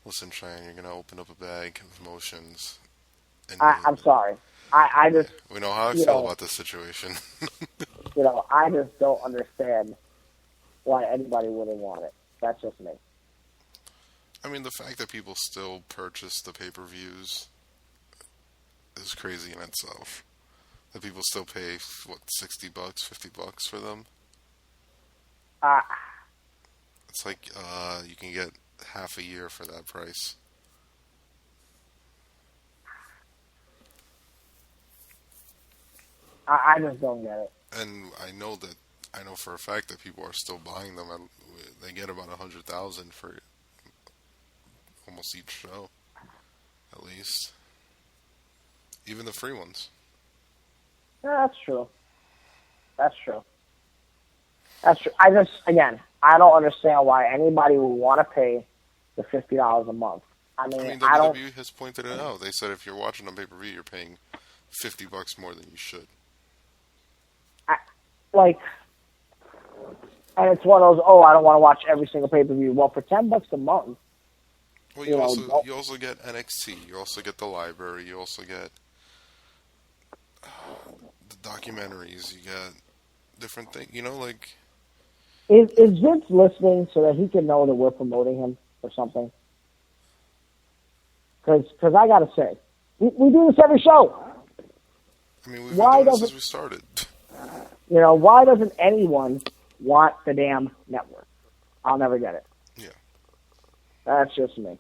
Listen, Cheyenne, you're gonna open up a bag of emotions. I'm sorry. I just... We know how I feel about this situation. I just don't understand why anybody wouldn't want it. That's just me. I mean, the fact that people still purchase the pay-per-views is crazy in itself. That people still pay, what, $60, $50 for them? It's like, you can get half a year for that price. I just don't get it. And I know for a fact that people are still buying them. They get about 100,000 for almost each show, at least. Even the free ones. Yeah, that's true. That's true. I don't understand why anybody would want to pay the $50 a month. I mean, WWE has pointed it out. They said if you're watching on pay-per-view, you're paying $50 more than you should. And it's one of those, I don't want to watch every single pay-per-view. Well, for $10 a month. Well, you also get NXT. You also get the library. You also get the documentaries. You get different things. Is Vince listening so that he can know that we're promoting him or something? Because I got to say, we do this every show. I mean, we've Why been doing this doesn't- since we started. You know, why doesn't anyone want the damn network? I'll never get it. Yeah. That's just me.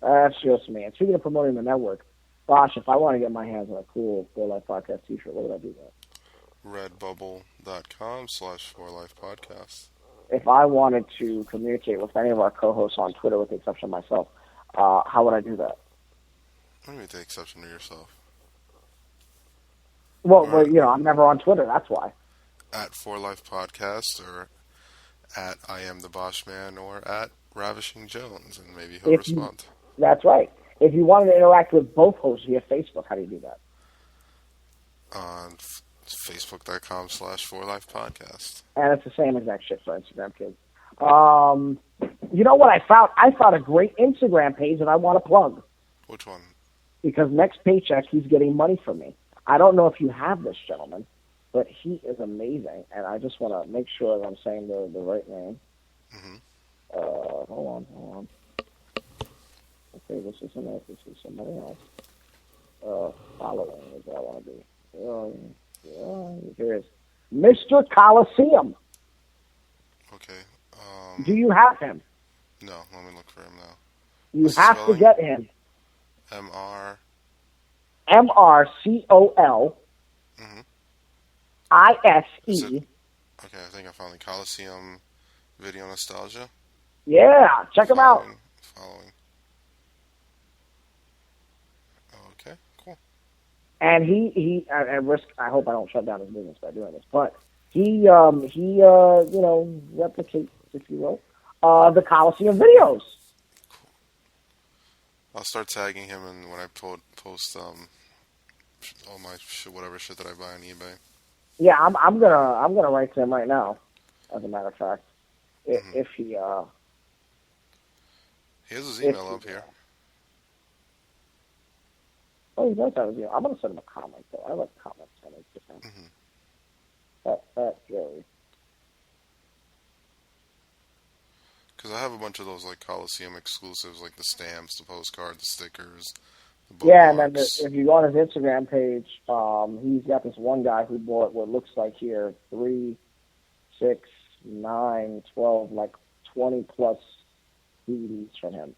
That's just me. And speaking of promoting the network, gosh, if I want to get my hands on a cool 4Life Podcast t-shirt, what would I do that? Redbubble.com/4lifepodcast. If I wanted to communicate with any of our co-hosts on Twitter, with the exception of myself, how would I do that? Let me take exception to yourself. Well, Right. you know, I'm never on Twitter. That's why. At 4Life Podcast, or at I Am the Bosch Man, or at Ravishing Jones, and maybe he'll If you- respond. That's right. If you wanted to interact with both hosts via Facebook, how do you do that? On Facebook.com/4lifepodcast. And it's the same exact shit for Instagram, kids. You know what I found? I found a great Instagram page that I want to plug. Which one? Because next paycheck, he's getting money from me. I don't know if you have this gentleman, but he is amazing, and I just want to make sure that I'm saying the right name. Mhm. Hold on. Okay, this isn't it. This is somebody else. Following is what I want to be. Here it is. Mr. Coliseum. Okay. Do you have him? No, let me look for him now. You What's the have to spelling? get him. MR. MRCOL Mhm. ISE. Okay, I think I found the Coliseum Video Nostalgia. Yeah, check him out. Following. Okay, cool. And he at risk. I hope I don't shut down his business by doing this, but he replicates, if you will, the Coliseum videos. I'll start tagging him, and when I post all my whatever shit that I buy on eBay. Yeah, I'm gonna write to him right now. As a matter of fact, if he He has his email up here. he does have his email. I'm gonna send him a comment though. I like comments on Instagram. Mhm. That Jerry. Because I have a bunch of those like Coliseum exclusives, like the stamps, the postcard, the stickers, the Yeah, and then bookmarks. if you go on his Instagram page, he's got this one guy who bought what looks like here 3, 6, 9, 12, like 20 plus DVDs from him,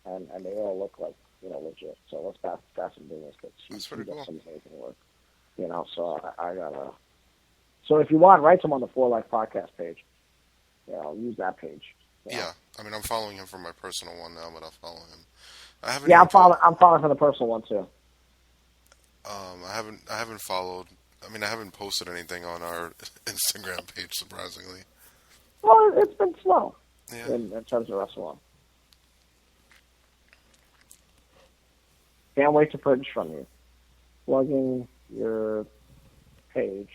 and they all look like legit. So let's pass some business because That's he pretty does cool. some amazing work. So I gotta. So if you want, write to him on the 4Life Podcast page. Use that page. Yeah, I mean I'm following him from my personal one now, but I'll follow him. I haven't. Yeah, even I'm following for the personal one too. I haven't followed. I mean, I haven't posted anything on our Instagram page, surprisingly. Well, it's been slow Yeah. in terms of wrestling. Can't wait to purchase from you. Plugging your page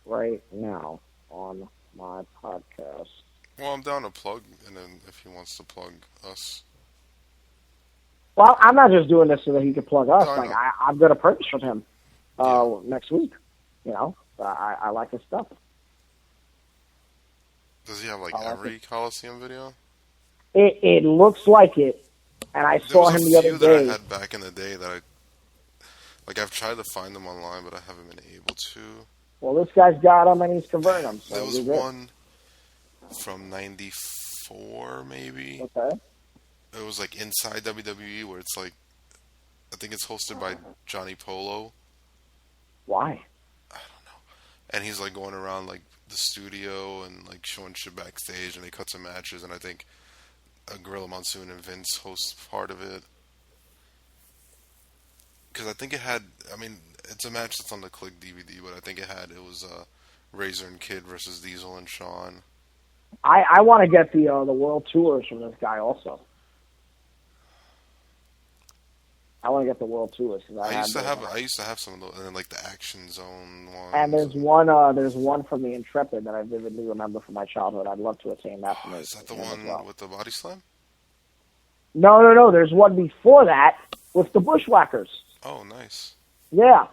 right now on my podcast. Well, I'm down to plug, and then if he wants to plug us, Well, I'm not just doing this so that he can plug us. No, I Like know. I'm going to purchase from him next week. I like his stuff. does he have like Oh, I every Coliseum video? It looks like it, and I There saw was him a the few other that I day. had back in the day that I've tried to find them online, but I haven't been able to. Well, this guy's got them and he's converting them. So There was you're good. one from '94, maybe. Okay. It was like inside WWE, where it's like, I think it's hosted by Johnny Polo, Why? and he's like going around like the studio and like showing shit backstage, and they cut some matches, and I think Gorilla Monsoon and Vince host part of it. Because I think it had, I mean, it's a match that's on the Click DVD, but I think it was Razor and Kid versus Diesel and Shawn. I want to get the world tours from this guy also. I want to get the world tours because I used to have some of those, and then like the Action Zone ones. And there's one from the Intrepid that I vividly remember from my childhood. I'd love to attain that from Is that the him as one well. with the body slam? No. There's one before that with the Bushwhackers. Oh, nice. Yeah.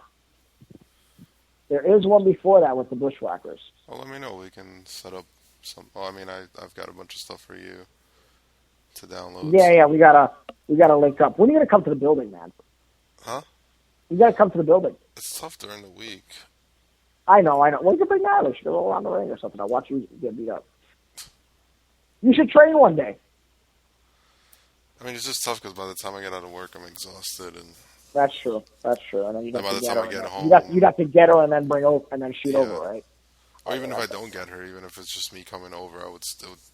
There is one before that with the Well, let me know. We can set up some. Well, I mean, I've got a bunch of stuff for you to download. Yeah, we gotta link up. When are you gonna come to the building, man? Huh? You gotta come to the building. It's tough during the week. I know. Well, you can bring Natalie. She can roll around the ring or something. I'll watch you get beat up. You should train one day. I mean, it's just tough because by the time I get out of work, I'm exhausted, and That's true. And then by the time I get home, you'd have to get her and then bring over and then shoot Yeah. over, right? or even if I don't get her, even if it's just me coming over, it would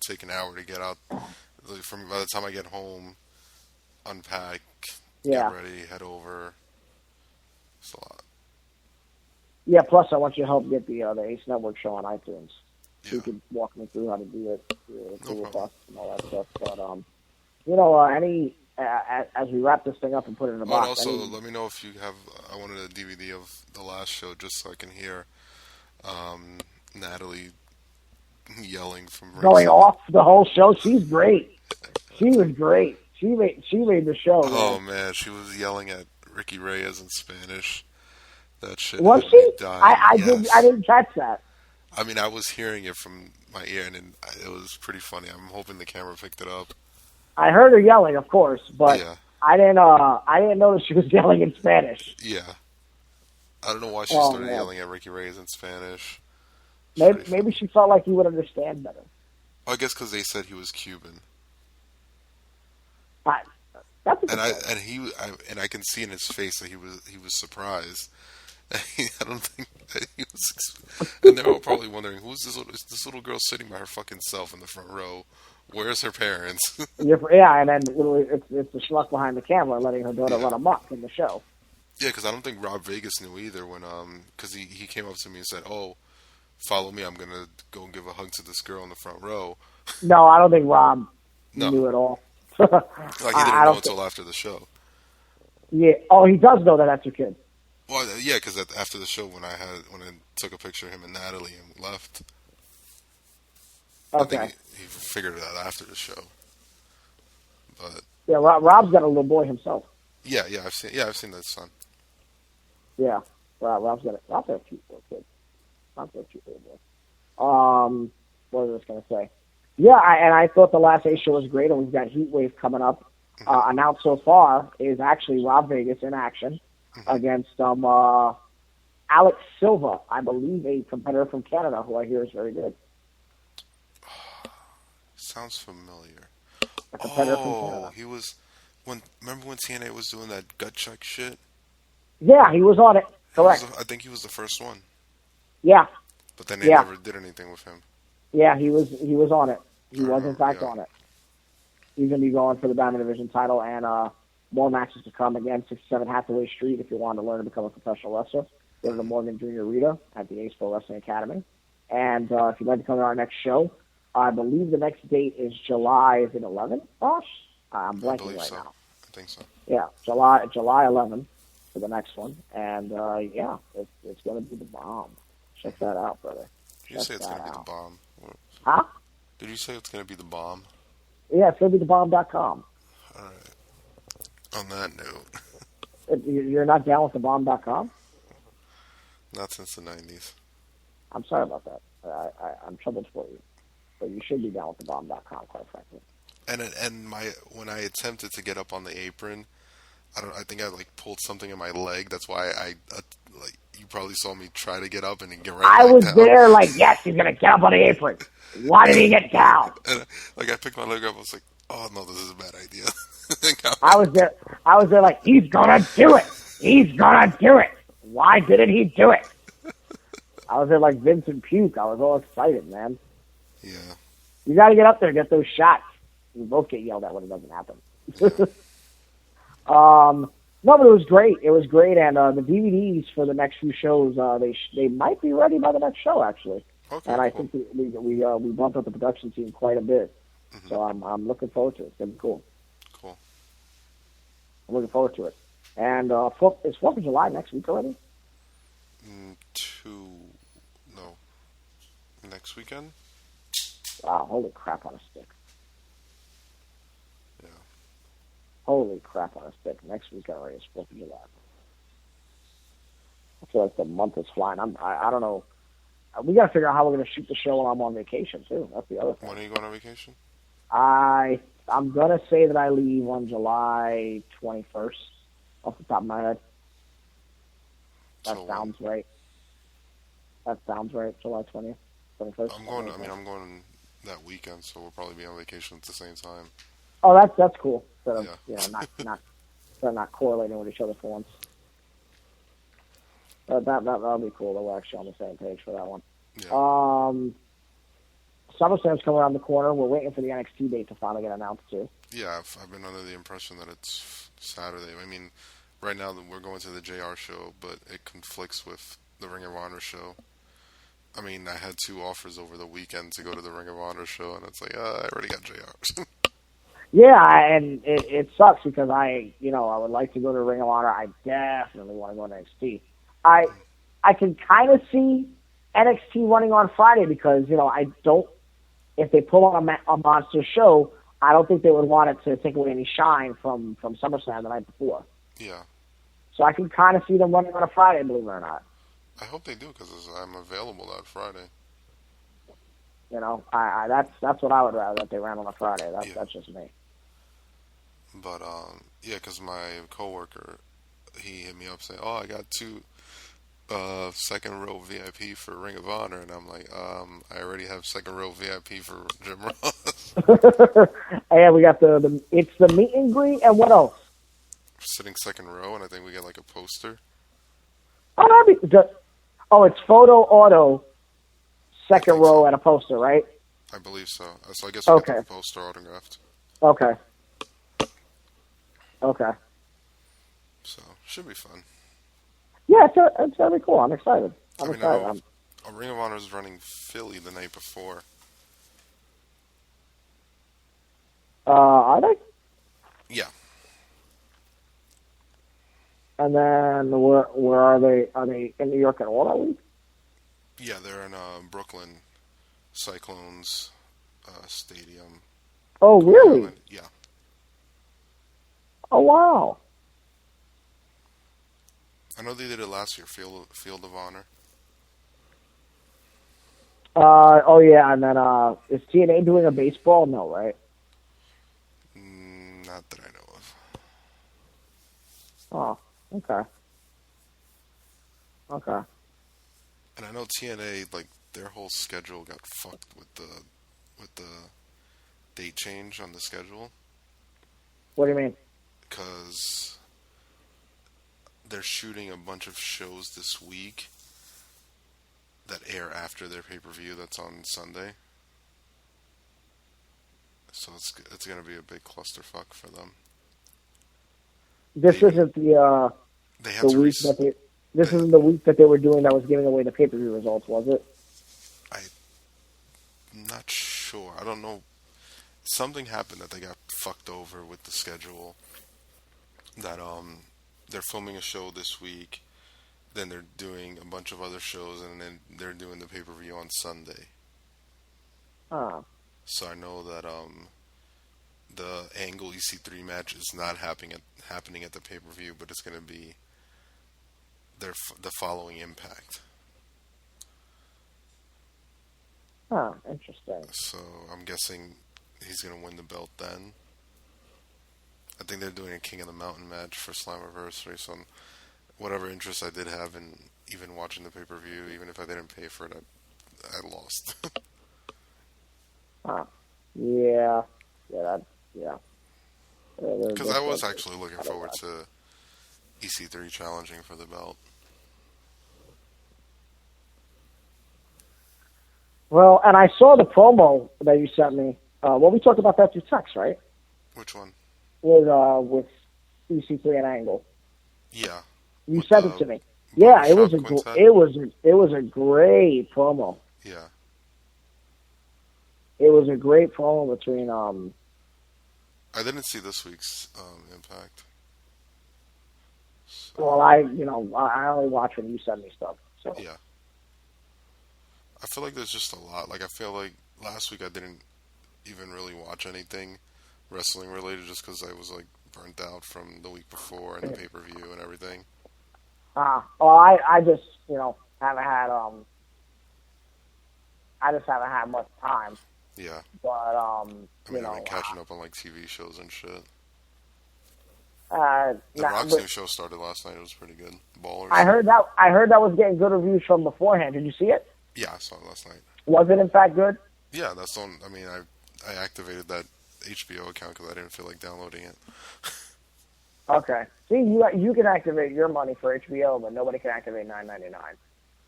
take an hour to get out. Like, by the time I get home, unpack, Yeah. get ready, head over. It's a lot. Yeah. Plus, I want you to help get the Ace Network show on iTunes. So you Yeah. could walk me through how to do it, Google problem. Plus and all that stuff. But as we wrap this thing up and put it in a Oh, and box. also, let me know if you have. I wanted a DVD of the last show just so I can hear Natalie yelling from going ringside. off the whole show. She's great. She was great. She made the show. Oh Man. man, she was yelling at Ricky Reyes in Spanish. That shit. Was had she? me dying. Yes. I didn't catch that. I mean, I was hearing it from my ear, and it was pretty funny. I'm hoping the camera picked it up. I heard her yelling, of course, but Yeah. I didn't notice she was yelling in Spanish. Yeah. I don't know why she Oh, started man. yelling at Ricky Reyes in Spanish. It's pretty Maybe funny. she felt like he would understand better. I guess because they said he was Cuban, That's a good and point. I can see in his face that he was surprised. I don't think that he was, and they're all probably wondering who's this little girl sitting by her fucking self in the front row. Where's her parents? Yeah, and then it's the schmuck behind the camera letting her daughter run amok in the show. Yeah, because I don't think Rob Vegas knew either when because he came up to me and said, "Oh, follow me. I'm gonna go and give a hug to this girl in the front row." No, I don't think Rob No. knew at all. Like he I didn't know don't until after the show. Yeah. Oh, he does know that that's your kid. Well, yeah, because after the show when I took a picture of him and Natalie and we left, I Okay. think he figured it out after the show. But Yeah, Rob's got a little boy himself. yeah, I've seen that son. Yeah. Rob's got a cute little kid. Rob's got a cute little boy. What was I going to say? Yeah, I thought the last A show was great, and we've got Heat Wave coming up. Announced so far is actually Rob Vegas in action against Alex Silva, I believe a competitor from Canada who I hear is very good. Sounds familiar. A competitor from Canada. He was remember when TNA was doing that gut check shit? Yeah, he was on it. Correct. I think he was the first one, Yeah, but then they Yeah. never did anything with him. yeah, he was on it. He was in fact yeah. on it. He's going to be going for the Diamond Division title and more matches to come. Again, 67 Hathaway Street. If you want to learn to become a professional wrestler, go to the Morgan Junior Rita at the Ace Pro Wrestling Academy. And if you'd like to come to our next show, I believe the next date is July. Is it 11? Gosh, I'm I blanking believe right so. now. I think so. Yeah, July 11 for the next one. And yeah, it's going to be the bomb. Check that out, brother. Did you say it's that gonna be the out. bomb? Huh? Did you say it's gonna be the bomb? Yeah, it's going to be thebomb.com. All right. On that note, You're not down with thebomb.com? not since the '90s. I'm sorry about that. I'm troubled for you. But you should be down with thebomb.com, quite frankly. And when I attempted to get up on the apron, I think I like pulled something in my leg. That's why I like you probably saw me try to get up and then get right I back was down. there like, yes, he's going to get up on the apron. Why did he get down? And like I picked my leg up, I was like, "Oh no, this is a bad idea." I was there like, he's going to do it. He's going to do it. Why didn't he do it? I was there like Vincent Puke. I was all excited, man. Yeah. You got to get up there and get those shots. We both get yelled at when it doesn't happen. No, but it was great. It was great, and the DVDs for the next few shows, they might be ready by the next show, actually. Okay. And I cool. think we bumped up the production team quite a bit. So I'm looking forward to it. It's gonna be cool. Cool. I'm looking forward to it. And it's 4th of July next week already. No. Next weekend? Wow, holy crap on a stick. Yeah. Holy crap on a stick. Next week already is 4th of July. I feel like the month is flying. I don't know. We got to figure out how we're going to shoot the show while I'm on vacation, too. That's the other thing. When are you going on vacation? I I'm gonna say that I leave on July 21st, off the top of my head. That So, sounds right. That sounds right. July 20th, 21st. I'm going. I mean, I'm going that weekend, so we'll probably be on vacation at the same time. Oh, that's cool. Instead of Yeah. not they're not correlating with each other for once. That'll be cool that we're actually on the same page for that one. Yeah. SummerSlam's coming around the corner. We're waiting for the NXT date to finally get announced too. Yeah, I've been under the impression that it's Saturday. I mean, right now we're going to the JR show, but it conflicts with the Ring of Honor show. I mean, I had 2 offers over the weekend to go to the Ring of Honor show, and it's like, I already got JR. Yeah, and it sucks because I would like to go to Ring of Honor. I definitely want to go to NXT. I can kind of see NXT running on Friday because I don't. If they pull on a monster show, I don't think they would want it to take away any shine from SummerSlam the night before. Yeah. So I can kind of see them running on a Friday, believe it or not. I hope they do because I'm available that Friday. That's what I would rather, that they ran on a Friday. That's just me. But yeah, because my coworker, he hit me up saying, "Oh, I got 2 second row VIP for Ring of Honor," and I'm like, I already have second row VIP for Jim Ross. And we got it's the meet and greet, and what else? Sitting second row, and I think we get like a poster. It's photo auto, second row, so. and a poster, right? I believe so. So I guess we get the poster autographed. Okay. So should be fun. Yeah, it's gonna be cool. I'm excited. I'm excited. A Ring of Honor is running Philly the night before. Are they? Yeah. And then where are they? Are they in New York and all that week? Yeah, they're in Brooklyn Cyclones Stadium. Oh, really? Yeah. Oh, wow. I know they did it last year, Field of Honor. Oh, yeah, and then is TNA doing a baseball? No, right? Not that I know of. Oh, okay. And I know TNA, like, their whole schedule got fucked with the date change on the schedule. What do you mean? Because they're shooting a bunch of shows this week that air after their pay-per-view that's on Sunday. So it's going to be a big clusterfuck for them. This isn't the week that this isn't the week that they were doing that was giving away the pay-per-view results, was it? I'm not sure. I don't know. Something happened that they got fucked over with the schedule. That they're filming a show this week, then they're doing a bunch of other shows, and then they're doing the pay-per-view on Sunday. Oh. So I know that the Angle EC3 match is not happening at the pay-per-view, but it's going to be the following Impact. Oh, interesting. So I'm guessing he's going to win the belt then. I think they're doing a King of the Mountain match for Slammiversary, so whatever interest I did have in even watching the pay-per-view, even if I didn't pay for it, I lost. Huh. Yeah. Because I was actually looking forward to EC3 challenging for the belt. Well, and I saw the promo that you sent me. Well, we talked about that through text, right? Which one? With EC3 and Angle. Yeah. You sent it to me. Yeah, it was a great promo. Yeah. It was a great promo between I didn't see this week's Impact. So. Well, I only watch when you send me stuff. So. Yeah. I feel like there's just a lot. Like, I feel like last week I didn't even really watch anything wrestling related just because I was, like, burnt out from the week before and the pay-per-view and everything. I just, haven't had, I just haven't had much time. Yeah. But I you mean, know, I've been catching up on like TV shows and shit. uh, The not- Rock's new show started last night. It was pretty good. Ballers. I heard that was getting good reviews from beforehand. Did you see it? Yeah, I saw it last night. Was it in fact good? Yeah, that's on. I mean, I activated that HBO account because I didn't feel like downloading it. Okay. See, you can activate your money for HBO, but nobody can activate $9.99.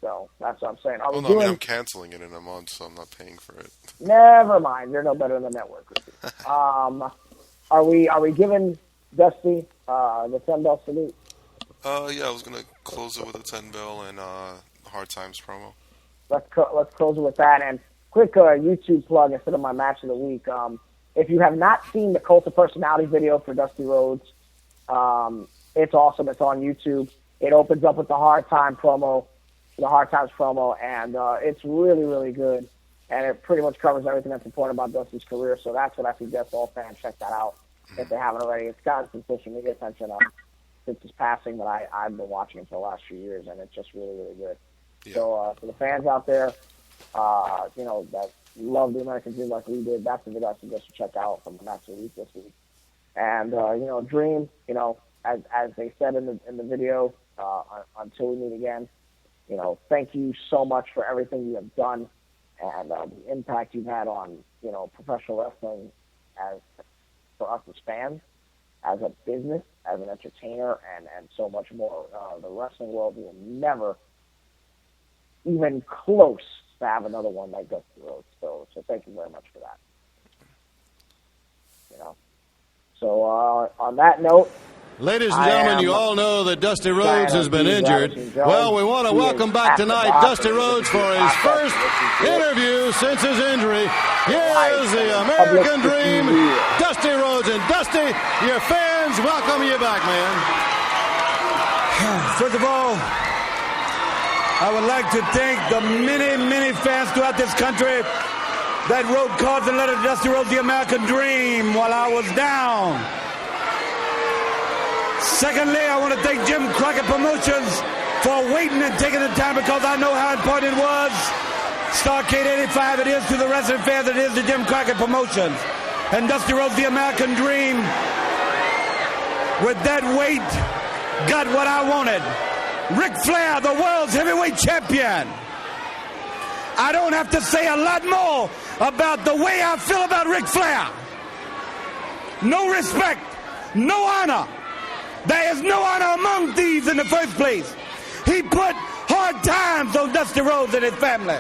So that's what I'm saying. Oh no, I mean, I'm canceling it in a month, so I'm not paying for it. Never mind. You're no better than the network. Are we giving Dusty the 10-bell salute? Yeah, I was gonna close it with a 10-bell and Hard Times promo. Let's close it with that. And quick YouTube plug instead of my match of the week. If you have not seen the Cult of Personality video for Dusty Rhodes, it's awesome. It's on YouTube. It opens up with the Hard Times promo, and it's really, really good. And it pretty much covers everything that's important about Dusty's career. So that's what I suggest all fans check that out if they haven't already. It's gotten some social media attention since his passing, but I've been watching it for the last few years, and it's just really, really good. Yeah. So for the fans out there, that love the American Dream like we did, that's the video I suggest you check out from the match of the week this week. And Dream, as they said in the video, until we meet again, thank you so much for everything you have done and the impact you've had on professional wrestling for us as fans, as a business, as an entertainer, and so much more. The wrestling world will never even close to have another one like Dusty Rhodes. So thank you very much for that. So on that note, ladies and gentlemen, you all know that Dusty Rhodes has been injured. Well, we want to welcome back tonight Dusty Rhodes for his first interview since his injury. Here is the American Dream, Dusty Rhodes. And Dusty, your fans welcome you back, man. First of all, I would like to thank the many, many fans throughout this country that wrote cards and letters to Dusty Rhodes, the American Dream, while I was down. Secondly, I want to thank Jim Crockett Promotions for waiting and taking the time, because I know how important it was. Starrcade 85 it is to the wrestling fans, it is to Jim Crockett Promotions. And Dusty Rhodes, the American Dream, with that weight, got what I wanted. Ric Flair, the world's heavyweight champion. I don't have to say a lot more about the way I feel about Ric Flair. No respect, no honor. There is no honor among thieves in the first place. He put hard times on Dusty Rhodes and his family.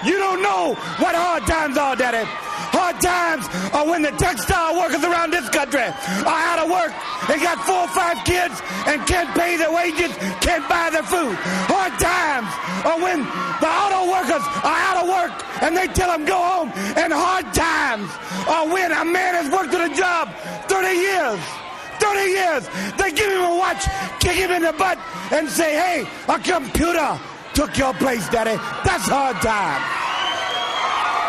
You don't know what hard times are, Daddy. Hard times are when the textile workers around this country are out of work and got 4 or 5 kids and can't pay their wages, can't buy their food. Hard times are when the auto workers are out of work and they tell them go home. And hard times are when a man has worked at a job 30 years. 30 years. They give him a watch, kick him in the butt, and say, hey, a computer took your place, Daddy. That's hard time.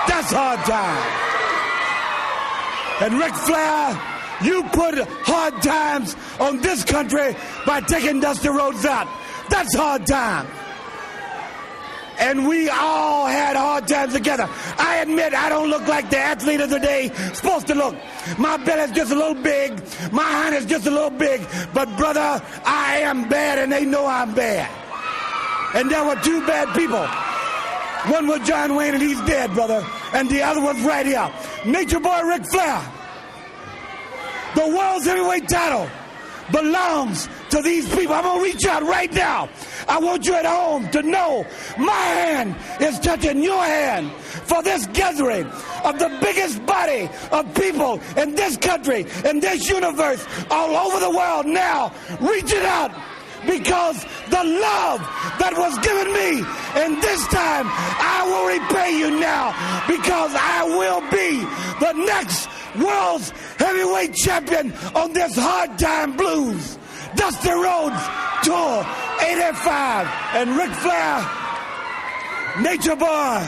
That's hard time. And Ric Flair, you put hard times on this country by taking Dusty Rhodes out. That's hard time. And we all had hard times together. I admit I don't look like the athlete of the day supposed to look. My belly's just a little big. My hand is just a little big. But brother, I am bad and they know I'm bad. And there were 2 bad people. One was John Wayne and he's dead, brother. And the other one's right here. Nature Boy Ric Flair. The world's heavyweight title belongs to these people. I'm going to reach out right now. I want you at home to know my hand is touching your hand for this gathering of the biggest body of people in this country, in this universe, all over the world now. Reach it out, because the love that was given me, and this time I will repay you now, because I will be the next world's heavyweight champion on this Hard Time Blues. Dusty Rhodes Tour 85 and Ric Flair, Nature Boy.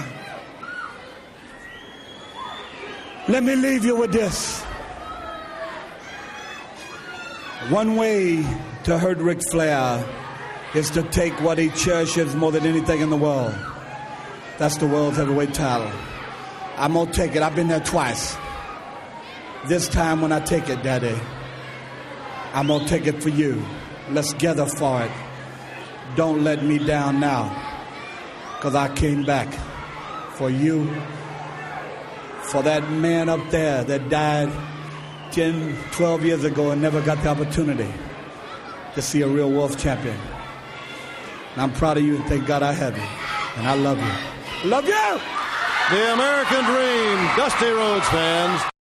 Let me leave you with this. One way to hurt Ric Flair is to take what he cherishes more than anything in the world. That's the world's heavyweight title. I'm going to take it. I've been there twice. This time when I take it, Daddy, I'm going to take it for you. Let's gather for it. Don't let me down now, because I came back for you, for that man up there that died 10, 12 years ago and never got the opportunity to see a real Wolf champion. And I'm proud of you, and thank God I have you. And I love you. Love you! The American Dream, Dusty Rhodes fans.